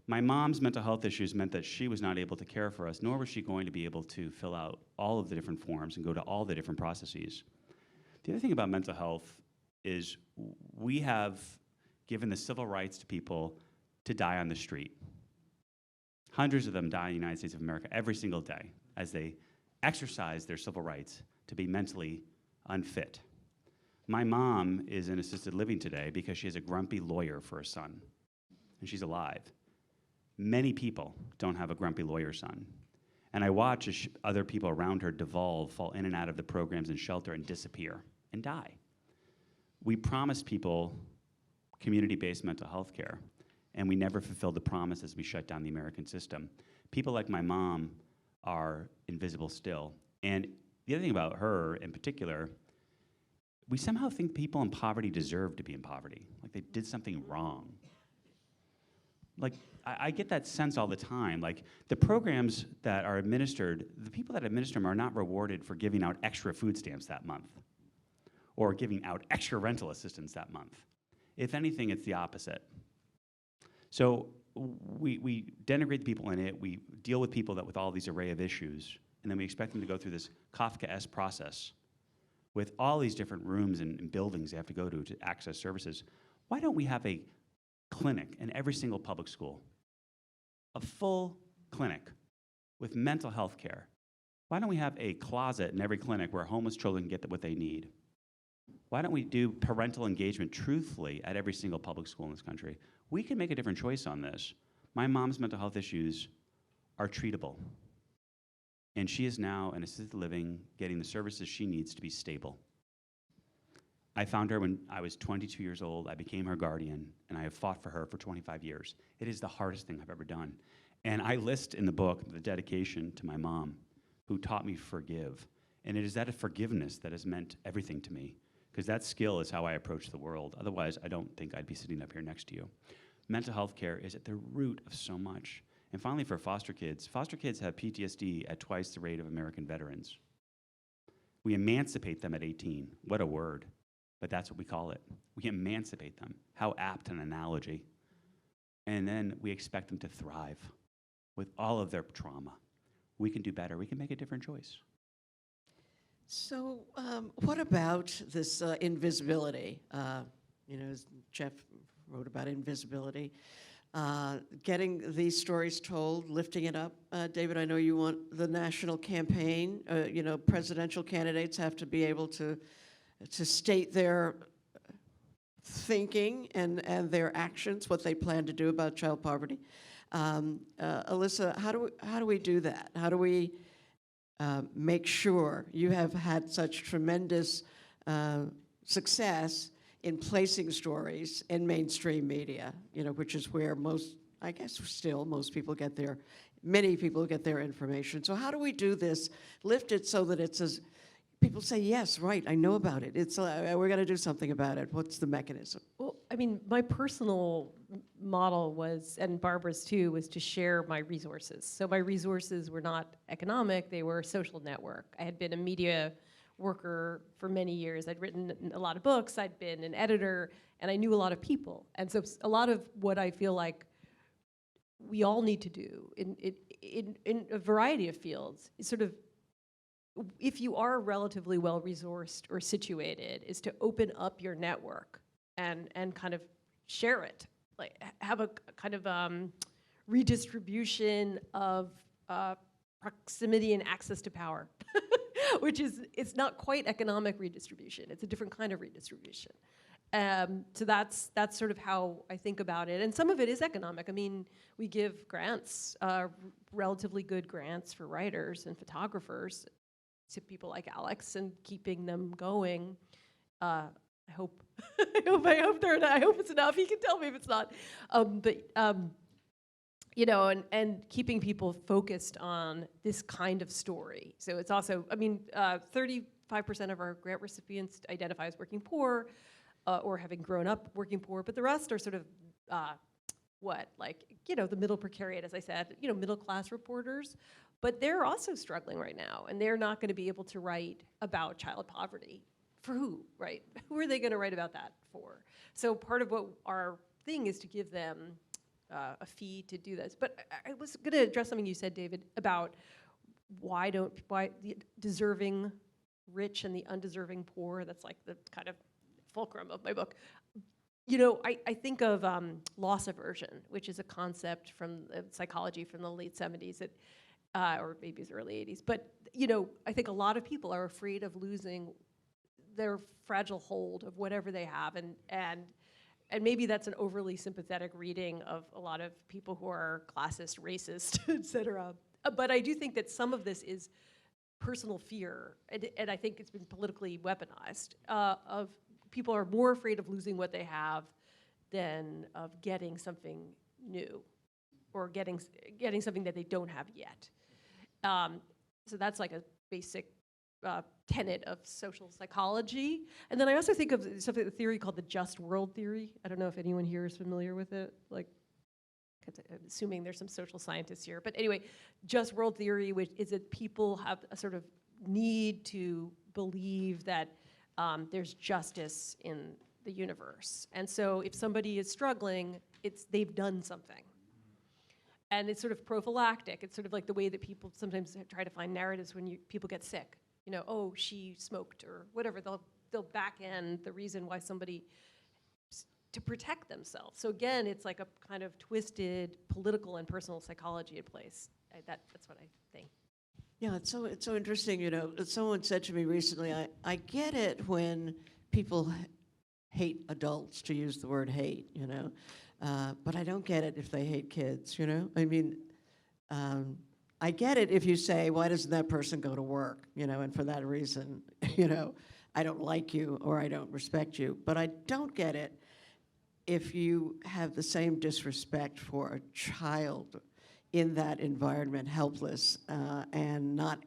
My mom's mental health issues meant that she was not able to care for us, nor was she going to be able to fill out all of the different forms and go to all the different processes. The other thing about mental health is we have given the civil rights to people to die on the street. Hundreds of them die in the United States of America every single day as they exercise their civil rights to be mentally unfit. My mom is in assisted living today because she has a grumpy lawyer for a son, and she's alive. Many people don't have a grumpy lawyer son. And I watch as other people around her devolve, fall in and out of the programs and shelter, and disappear and die. We promised people community-based mental health care, and we never fulfilled the promise as we shut down the American system. People like my mom are invisible still. And the other thing about her in particular, we somehow think people in poverty deserve to be in poverty, like they did something wrong. Like, I get that sense all the time. Like, the programs that are administered, the people that administer them are not rewarded for giving out extra food stamps that month or giving out extra rental assistance that month. If anything, it's the opposite. So we denigrate the people in it, we deal with people with all these array of issues, and then we expect them to go through this Kafka-esque process with all these different rooms and buildings they have to go to access services. Why don't we have a clinic in every single public school? A full clinic with mental health care. Why don't we have a closet in every clinic where homeless children can get what they need? Why don't we do parental engagement truthfully at every single public school in this country? We can make a different choice on this. My mom's mental health issues are treatable. And she is now in assisted living, getting the services she needs to be stable. I found her when I was 22 years old. I became her guardian, and I have fought for her for 25 years. It is the hardest thing I've ever done. And I list in the book the dedication to my mom, who taught me forgive. And it is that forgiveness that has meant everything to me, because that skill is how I approach the world. Otherwise, I don't think I'd be sitting up here next to you. Mental health care is at the root of so much. And finally, for foster kids have PTSD at twice the rate of American veterans. We emancipate them at 18. What a word. But that's what we call it. We emancipate them. How apt an analogy. And then we expect them to thrive with all of their trauma. We can do better. We can make a different choice. So what about this invisibility? As Jeff wrote about invisibility. getting these stories told, lifting it up. David, I know you want the national campaign. Presidential candidates have to be able to state their thinking and their actions, what they plan to do about child poverty. Alyssa, how do we do that? How do we make sure you have had such tremendous success in placing stories in mainstream media, which is where most people get many people get their information. So how do we do this, lift it so that it's as, people say, yes, right, I know about it. It's we're going to do something about it. What's the mechanism? Well, I mean, my personal model was, and Barbara's too, was to share my resources. So my resources were not economic, they were social network. I had been a media worker for many years. I'd written a lot of books, I'd been an editor, and I knew a lot of people. And so a lot of what I feel like we all need to do in a variety of fields is sort of, if you are relatively well-resourced or situated, is to open up your network and kind of share it. Like have a kind of redistribution of proximity and access to power, which is, it's not quite economic redistribution, it's a different kind of redistribution. So that's sort of how I think about it. And some of it is economic. I mean, we give grants, relatively good grants for writers and photographers to people like Alex and keeping them going. I hope I hope it's enough. He can tell me if it's not. And keeping people focused on this kind of story. So it's also, 35% of our grant recipients identify as working poor or having grown up working poor, but the rest are sort of, the middle precariat, as I said, middle class reporters. But they're also struggling right now, and they're not going to be able to write about child poverty. For who, right? Who are they going to write about that for? So part of what our thing is to give them a fee to do this. But I was going to address something you said, David, about why the deserving rich and the undeserving poor. That's like the kind of fulcrum of my book. I think of loss aversion, which is a concept from psychology from the late 70s that. Or maybe it's early 80s. But, I think a lot of people are afraid of losing their fragile hold of whatever they have. And maybe that's an overly sympathetic reading of a lot of people who are classist, racist, et cetera. But I do think that some of this is personal fear. And I think it's been politically weaponized. Of people are more afraid of losing what they have than of getting something new or getting something that they don't have yet. So that's like a basic tenet of social psychology. And then I also think of a theory called the just world theory. I don't know if anyone here is familiar with it. Like, I'm assuming there's some social scientists here. But anyway, just world theory, which is that people have a sort of need to believe that there's justice in the universe. And so if somebody is struggling, they've done something. And it's sort of prophylactic. It's sort of like the way that people sometimes try to find narratives when people get sick. Oh, she smoked or whatever. They'll back end the reason why somebody, to protect themselves. So again, it's like a kind of twisted political and personal psychology at place. That's what I think. Yeah, it's so interesting. Someone said to me recently, I get it when people hate adults, to use the word hate, but I don't get it if they hate kids, I get it if you say, why doesn't that person go to work, and for that reason, I don't like you or I don't respect you. But I don't get it if you have the same disrespect for a child in that environment, helpless, and not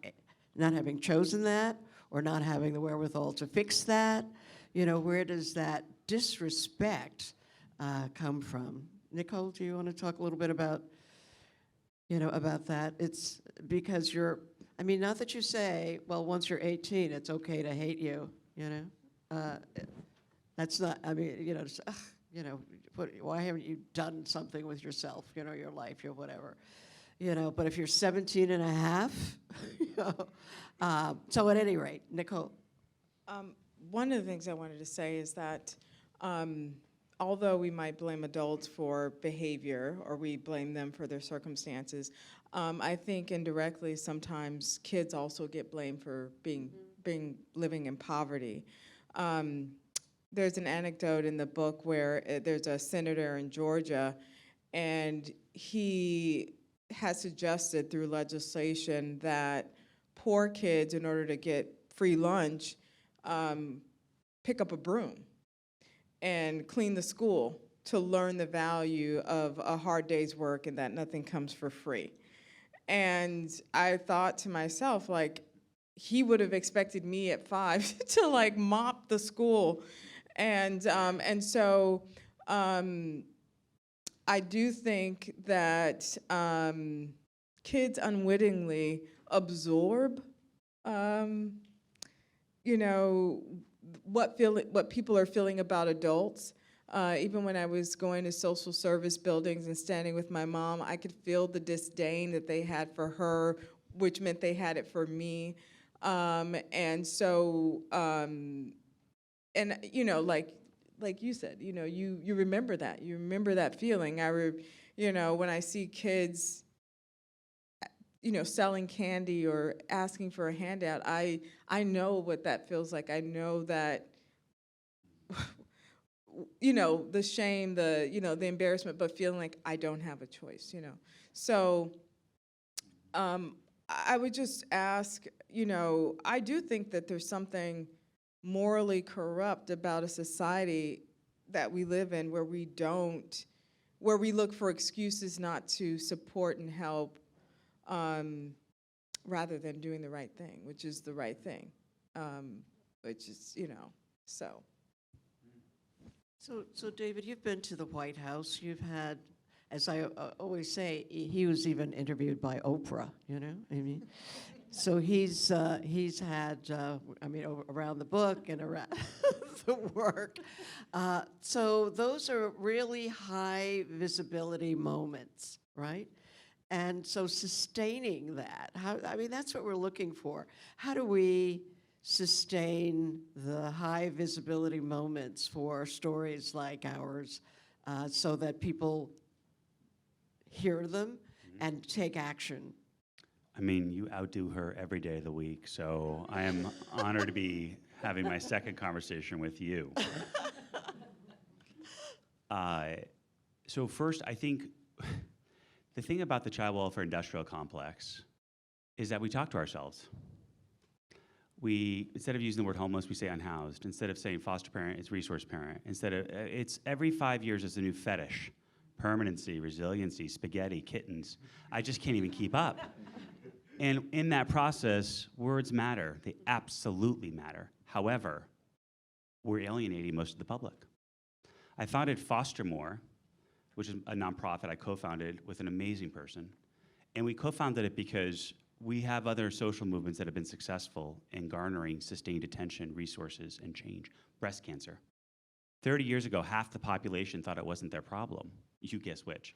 having chosen that or not having the wherewithal to fix that. Where does that disrespect come from? Nicole, do you want to talk a little bit about that? It's because not that you say, well, once you're 18, it's okay to hate you, that's not, why haven't you done something with yourself, your life, your whatever, but if you're 17 and a half, so at any rate, Nicole. One of the things I wanted to say is that although we might blame adults for behavior or we blame them for their circumstances, I think indirectly sometimes kids also get blamed for living in poverty. There's an anecdote in the book where there's a senator in Georgia, and he has suggested through legislation that poor kids, in order to get free lunch, pick up a broom and clean the school to learn the value of a hard day's work and that nothing comes for free. And I thought to myself, like, he would have expected me at 5 to like mop the school. And so I do think that kids unwittingly absorb, you know, what people are feeling about adults. Even when I was going to social service buildings and standing with my mom, I could feel the disdain that they had for her, which meant they had it for me. And so, and you know, like you said, you know, you remember that. You remember that feeling. You know, when I see kids, you know, selling candy or asking for a handout, I know what that feels like. I know that, you know, the shame, you know, the embarrassment, but feeling like I don't have a choice, you know. So I would just ask, you know, I do think that there's something morally corrupt about a society that we live in where we look for excuses not to support and help, rather than doing the right thing, which is the right thing, which is, you know, so. So David, you've been to the White House. You've had, as I always say, he was even interviewed by Oprah, you know? I mean, so he's had, I mean, around the book and around the work. So those are really high visibility moments, right? And so sustaining that, I mean, that's what we're looking for. How do we sustain the high visibility moments for stories like ours so that people hear them and take action? I mean, you outdo her every day of the week, so I am honored to be having my second conversation with you. So first, I think the thing about the child welfare industrial complex is that we talk to ourselves. Instead of using the word homeless, we say unhoused. Instead of saying foster parent, it's resource parent. It's every 5 years is a new fetish. Permanency, resiliency, spaghetti, kittens. I just can't even keep up. And in that process, words matter. They absolutely matter. However, we're alienating most of the public. I founded Foster More, which is a nonprofit I co-founded with an amazing person. And we co-founded it because we have other social movements that have been successful in garnering sustained attention, resources, and change. Breast cancer. 30 years ago, half the population thought it wasn't their problem. You guess which.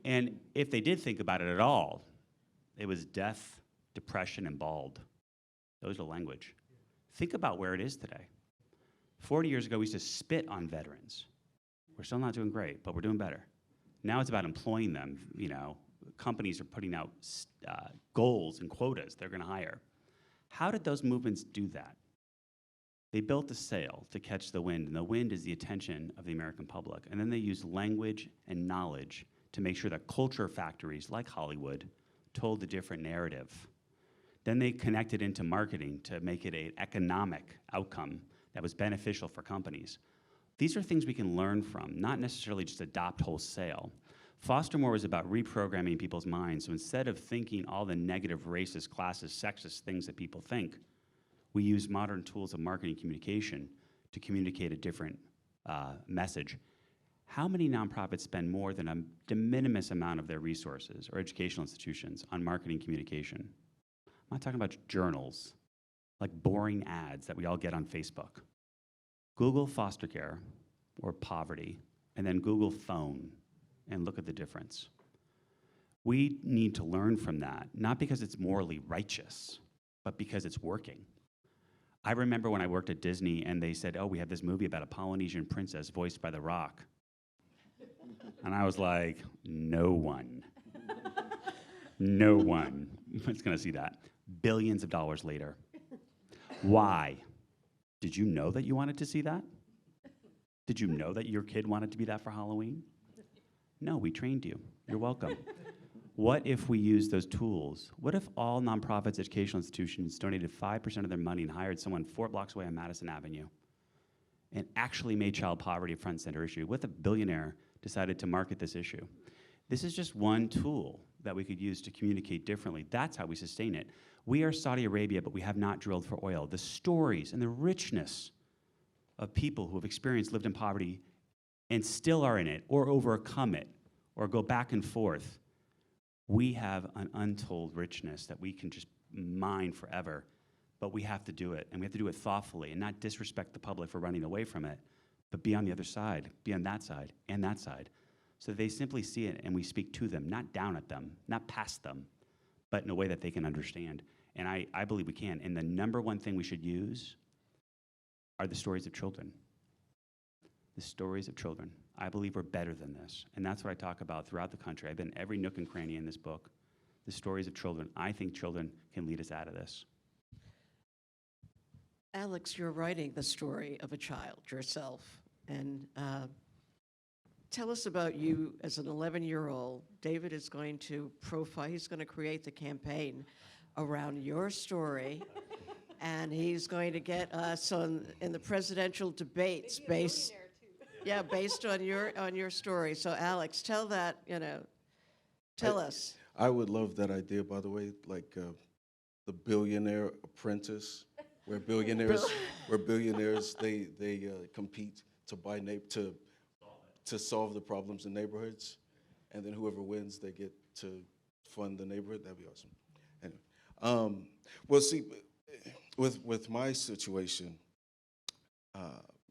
And if they did think about it at all, it was death, depression, and bald. Those are language. Think about where it is today. 40 years ago, we used to spit on veterans. We're still not doing great, but we're doing better. Now it's about employing them. You know, companies are putting out goals and quotas they're going to hire. How did those movements do that? They built a sail to catch the wind, and the wind is the attention of the American public. And then they used language and knowledge to make sure that culture factories like Hollywood told a different narrative. Then they connected into marketing to make it an economic outcome that was beneficial for companies. These are things we can learn from, not necessarily just adopt wholesale. Foster More was about reprogramming people's minds. So instead of thinking all the negative racist, classist, sexist things that people think, we use modern tools of marketing communication to communicate a different message. How many nonprofits spend more than a de minimis amount of their resources, or educational institutions, on marketing communication? I'm not talking about journals, like boring ads that we all get on Facebook. Google foster care or poverty, and then Google phone, and look at the difference. We need to learn from that, not because it's morally righteous, but because it's working. I remember when I worked at Disney and they said, oh, we have this movie about a Polynesian princess voiced by The Rock. And I was like, no one is going to see that. Billions of dollars later. Why? Did you know that you wanted to see that? Did you know that your kid wanted to be that for Halloween? No, we trained you. You're welcome. What if we use those tools? What if all nonprofits, educational institutions donated 5% of their money and hired someone 4 blocks away on Madison Avenue and actually made child poverty a front and center issue? What if a billionaire decided to market this issue? This is just one tool that we could use to communicate differently. That's how we sustain it. We are Saudi Arabia, but we have not drilled for oil. The stories and the richness of people who have experienced, lived in poverty, and still are in it, or overcome it, or go back and forth. We have an untold richness that we can just mine forever, but we have to do it, and we have to do it thoughtfully and not disrespect the public for running away from it, but be on the other side, be on that side and that side. So they simply see it and we speak to them, not down at them, not past them, but in a way that they can understand. And I believe we can. And the number one thing we should use are the stories of children. The stories of children. I believe we're better than this. And that's what I talk about throughout the country. I've been every nook and cranny in this book. The stories of children. I think children can lead us out of this. Alex, you're writing the story of a child yourself. And tell us about you as an 11-year-old. David is going to profile, he's going to create the campaign around your story. And he's going to get us in the presidential debates based on your story. So Alex, tell that, tell us. I would love that idea, by the way, like the Billionaire Apprentice, where billionaires they compete to buy to solve the problems in neighborhoods, and then whoever wins, they get to fund the neighborhood. That'd be awesome. Anyway, well, see, with my situation,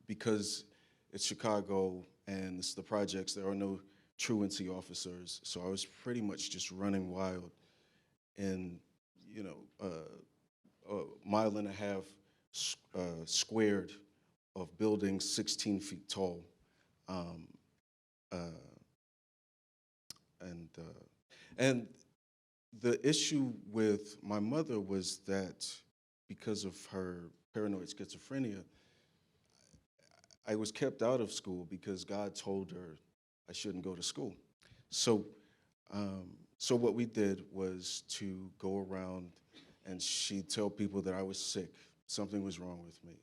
because it's Chicago and it's the projects, there are no truancy officers, so I was pretty much just running wild in, a mile and a half squared of buildings 16 feet tall. And the issue with my mother was that because of her paranoid schizophrenia, I was kept out of school because God told her I shouldn't go to school. So what we did was to go around and she'd tell people that I was sick, something was wrong with me,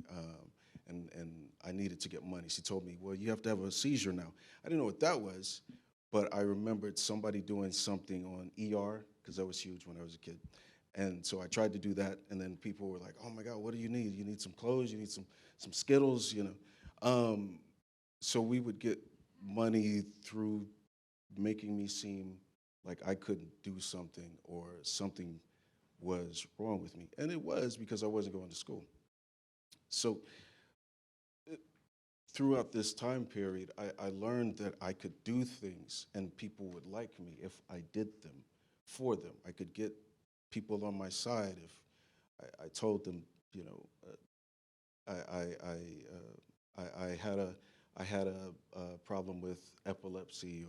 and I needed to get money. She told me, well, you have to have a seizure now. I didn't know what that was, but I remembered somebody doing something on ER, because that was huge when I was a kid. And so I tried to do that, and then people were like, oh my God, what do you need? You need some clothes, you need some Skittles, So we would get money through making me seem like I couldn't do something or something was wrong with me. And it was, because I wasn't going to school. So throughout this time period, I learned that I could do things and people would like me if I did them for them. I could get people on my side if I told them, I had a problem with epilepsy,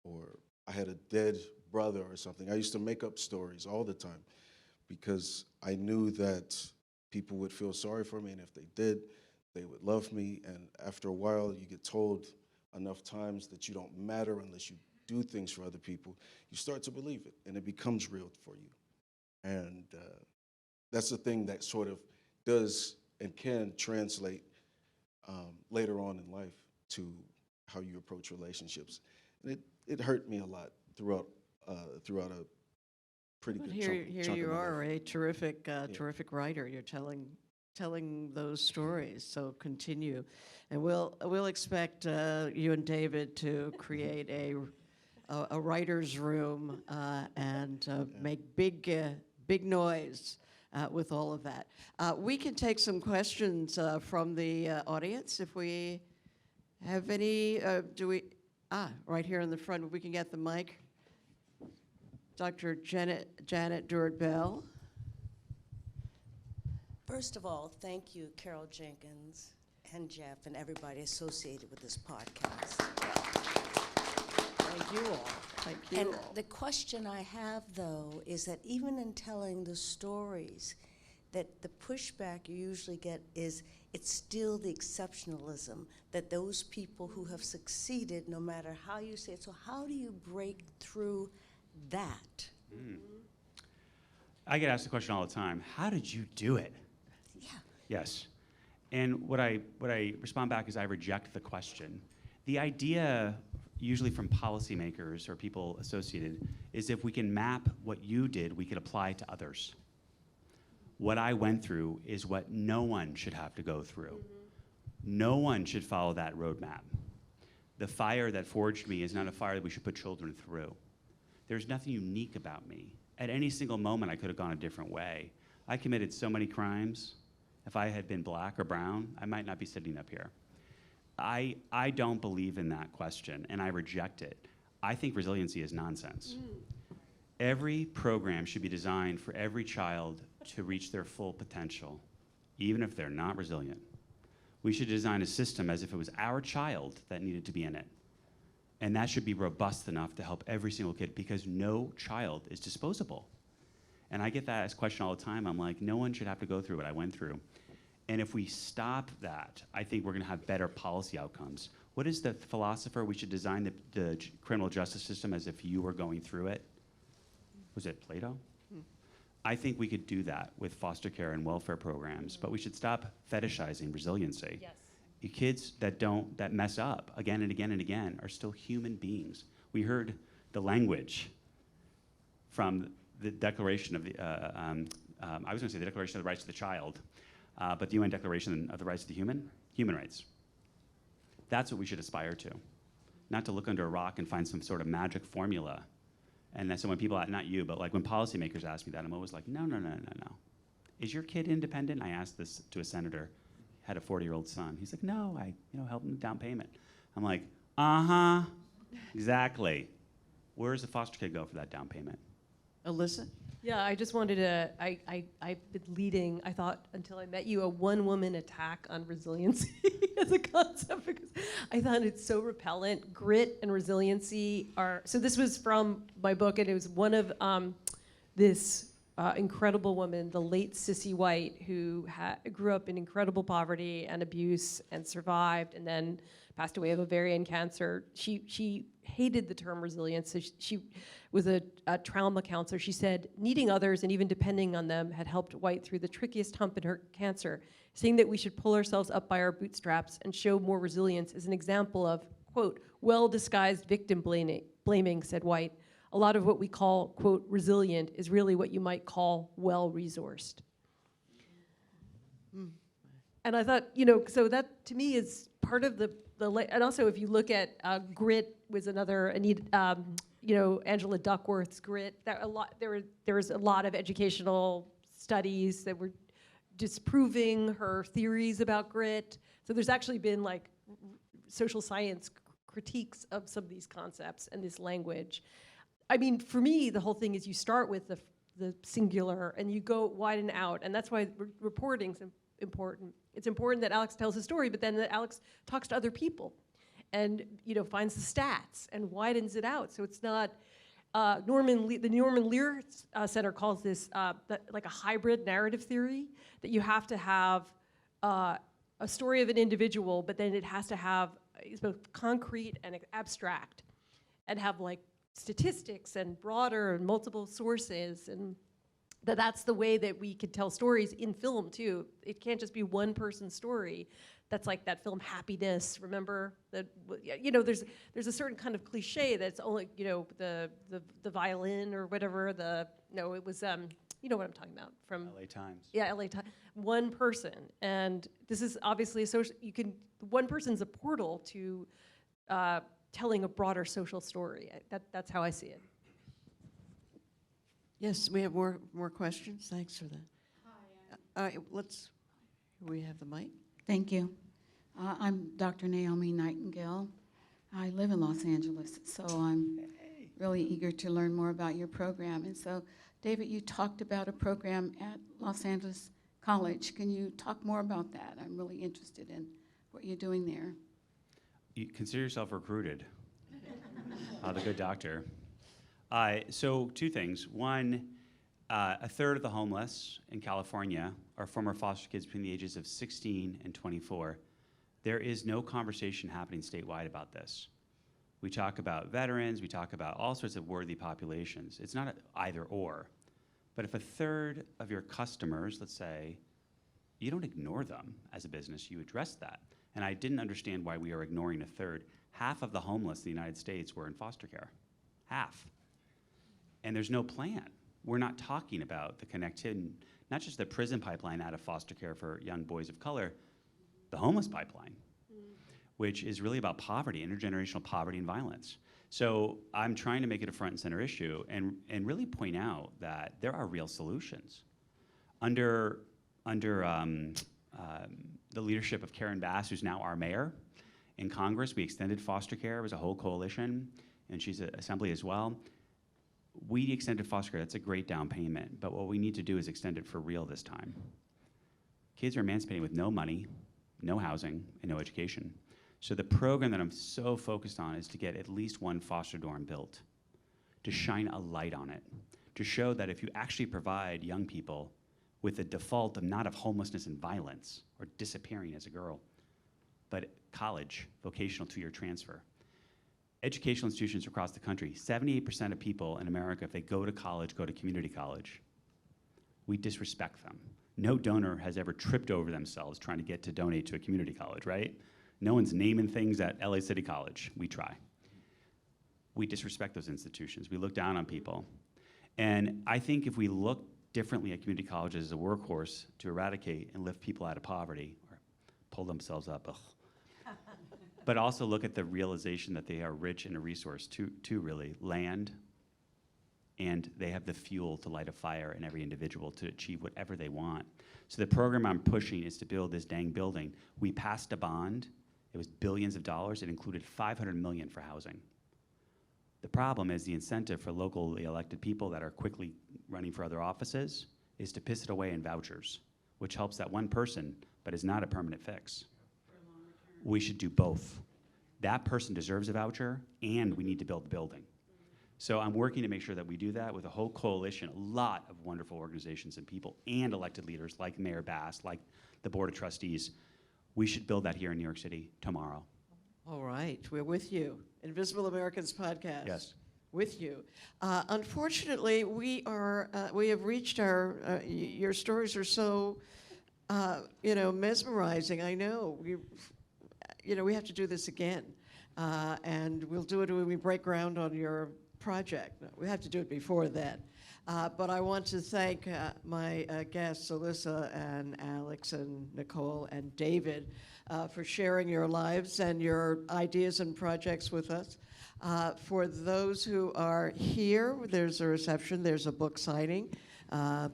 or I had a dead brother or something. I used to make up stories all the time because I knew that people would feel sorry for me, and if they did, they would love me. And after a while, you get told enough times that you don't matter unless you do things for other people, you start to believe it, and it becomes real for you. And that's the thing that sort of does and can translate later on in life to how you approach relationships. And it hurt me a lot throughout a pretty But good here chunk you of my are, life. a terrific writer. You're telling those stories. So continue, and we'll expect you and David to create a writer's room and make big noise with all of that. We can take some questions from the audience if we have any. Right here in the front, we can get the mic. Dr. Janet Durd-Bell. First of all, thank you, Carol Jenkins and Jeff and everybody associated with this podcast. Thank you all. Thank you And all. the question I have, though, is that even in telling the stories, that the pushback you usually get is it's still the exceptionalism, that those people who have succeeded, no matter how you say it, so how do you break through that? I get asked the question all the time, how did you do it? Yeah. Yes. And what I respond back is I reject the question. The idea, usually from policymakers or people associated, is if we can map what you did, we could apply to others. What I went through is what no one should have to go through. No one should follow that roadmap. The fire that forged me is not a fire that we should put children through. There's nothing unique about me. At any single moment, I could have gone a different way. I committed so many crimes. If I had been black or brown, I might not be sitting up here. I don't believe in that question, and I reject it. I think resiliency is nonsense. Every program should be designed for every child to reach their full potential, even if they're not resilient. We should design a system as if it was our child that needed to be in it. And that should be robust enough to help every single kid, because no child is disposable. And I get that as a question all the time. I'm like, no one should have to go through what I went through. And if we stop that, I think we're gonna have better policy outcomes. What is the philosopher? We should design the criminal justice system as if you were going through it. Was it Plato? I think we could do that with foster care and welfare programs, but we should stop fetishizing resiliency. Yes. The kids that mess up again and again and again are still human beings. We heard the language from the Declaration of the, I was gonna say the Declaration of the Rights of the Child, but the UN Declaration of the Rights of the Human rights. That's what we should aspire to. Not to look under a rock and find some sort of magic formula. And so when people, not you, but like when policymakers ask me that, I'm always like, no. Is your kid independent? I asked this to a senator, had a 40-year-old son. He's like, no, I helped him with down payment. I'm like, exactly. Where does the foster kid go for that down payment? Alyssa? Yeah, I just wanted to, I've been leading, I thought, until I met you, a one-woman attack on resiliency as a concept, because I thought it's so repellent. Grit and resiliency are, so this was from my book, and it was one of this incredible woman, the late Cissy White, who grew up in incredible poverty and abuse and survived, and then passed away of ovarian cancer. She hated the term resilience. So she was a trauma counselor. She said, needing others and even depending on them had helped White through the trickiest hump in her cancer, saying that we should pull ourselves up by our bootstraps and show more resilience is an example of, quote, well-disguised victim blaming, said White. A lot of what we call, quote, resilient is really what you might call well-resourced. And I thought, so that to me is part of the and also if you look at Grit was another, Angela Duckworth's Grit. There was a lot of educational studies that were disproving her theories about grit. So there's actually been like social science critiques of some of these concepts and this language. I mean, for me, the whole thing is you start with the singular and you go widen out, and that's why reporting's important. It's important that Alex tells his story, but then that Alex talks to other people and finds the stats and widens it out. So it's not, the Norman Lear Center calls this like a hybrid narrative theory, that you have to have a story of an individual, but then it has to have, it's both concrete and abstract, and have like statistics and broader and multiple sources, and that's the way that we could tell stories in film too. It can't just be one person's story. That's like that film Happiness. Remember that? There's a certain kind of cliche that's only the violin or whatever. It was you know what I'm talking about from LA Times. Yeah, LA Times. One person, and this is obviously a social. One person's a portal to telling a broader social story. That's how I see it. Yes, we have more questions. Thanks for that. We have the mic. Thank you. I'm Dr. Naomi Nightingale. I live in Los Angeles, so I'm really eager to learn more about your program. And so, David, you talked about a program at Los Angeles college. Can you talk more about that? I'm really interested in what you're doing there. You consider yourself recruited. The good doctor. So 2 things. One, a third of the homeless in California are former foster kids between the ages of 16 and 24. There is no conversation happening statewide about this. We talk about veterans, we talk about all sorts of worthy populations. It's not either or. But if a third of your customers, let's say, you don't ignore them as a business, you address that. And I didn't understand why we are ignoring a third. Half of the homeless in the United States were in foster care. Half. And there's no plan. We're not talking about the connectivity, not just the prison pipeline out of foster care for young boys of color, the homeless pipeline, which is really about poverty, intergenerational poverty and violence. So I'm trying to make it a front and center issue and really point out that there are real solutions. Under the leadership of Karen Bass, who's now our mayor, in Congress, we extended foster care. It was a whole coalition, and she's at Assembly as well. We extended foster care. That's a great down payment, but what we need to do is extend it for real this time. Kids are emancipating with no money, no housing, and no education. So the program that I'm so focused on is to get at least one foster dorm built, to shine a light on it, to show that if you actually provide young people with a default of not of homelessness and violence or disappearing as a girl, but college, vocational 2-year transfer. Educational institutions across the country, 78% of people in America, if they go to college, go to community college. We disrespect them. No donor has ever tripped over themselves trying to get to donate to a community college, right? No one's naming things at LA City College. We try. We disrespect those institutions. We look down on people. And I think if we look differently at community colleges as a workhorse to eradicate and lift people out of poverty, or pull themselves up, but also look at the realization that they are rich in a resource, two really, land, and they have the fuel to light a fire in every individual to achieve whatever they want. So the program I'm pushing is to build this dang building. We passed a bond. It was billions of dollars. It included $500 million for housing. The problem is the incentive for locally elected people that are quickly running for other offices is to piss it away in vouchers, which helps that one person, but is not a permanent fix. We should do both. That person deserves a voucher, and we need to build the building. So I'm working to make sure that we do that with a whole coalition, a lot of wonderful organizations and people, and elected leaders like Mayor Bass, like the Board of Trustees. We should build that here in New York City tomorrow. All right, we're with you. Invisible Americans podcast. Yes. With you. Unfortunately, we have reached our, your stories are so, mesmerizing. I know. We have to do this again. And we'll do it when we break ground on your project. We have to do it before then. But I want to thank my guests, Alyssa and Alex and Nicole and David, for sharing your lives and your ideas and projects with us. For those who are here, there's a reception, there's a book signing.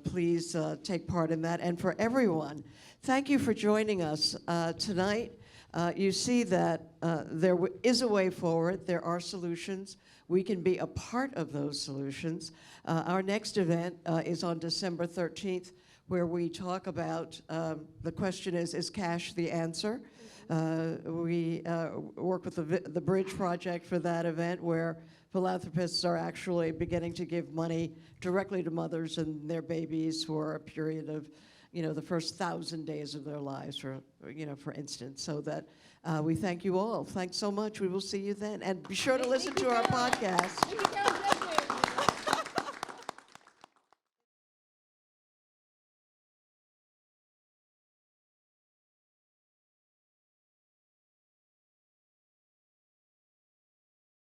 Please take part in that. And for everyone, thank you for joining us tonight. You see that there is a way forward. There are solutions. We can be a part of those solutions. Our next event is on December 13th, where we talk about, the question is cash the answer? We work with the Bridge Project for that event, where philanthropists are actually beginning to give money directly to mothers and their babies for a period of the first 1,000 days of their lives, for instance, so that we thank you all. Thanks so much. We will see you then. And be sure to listen to our podcast.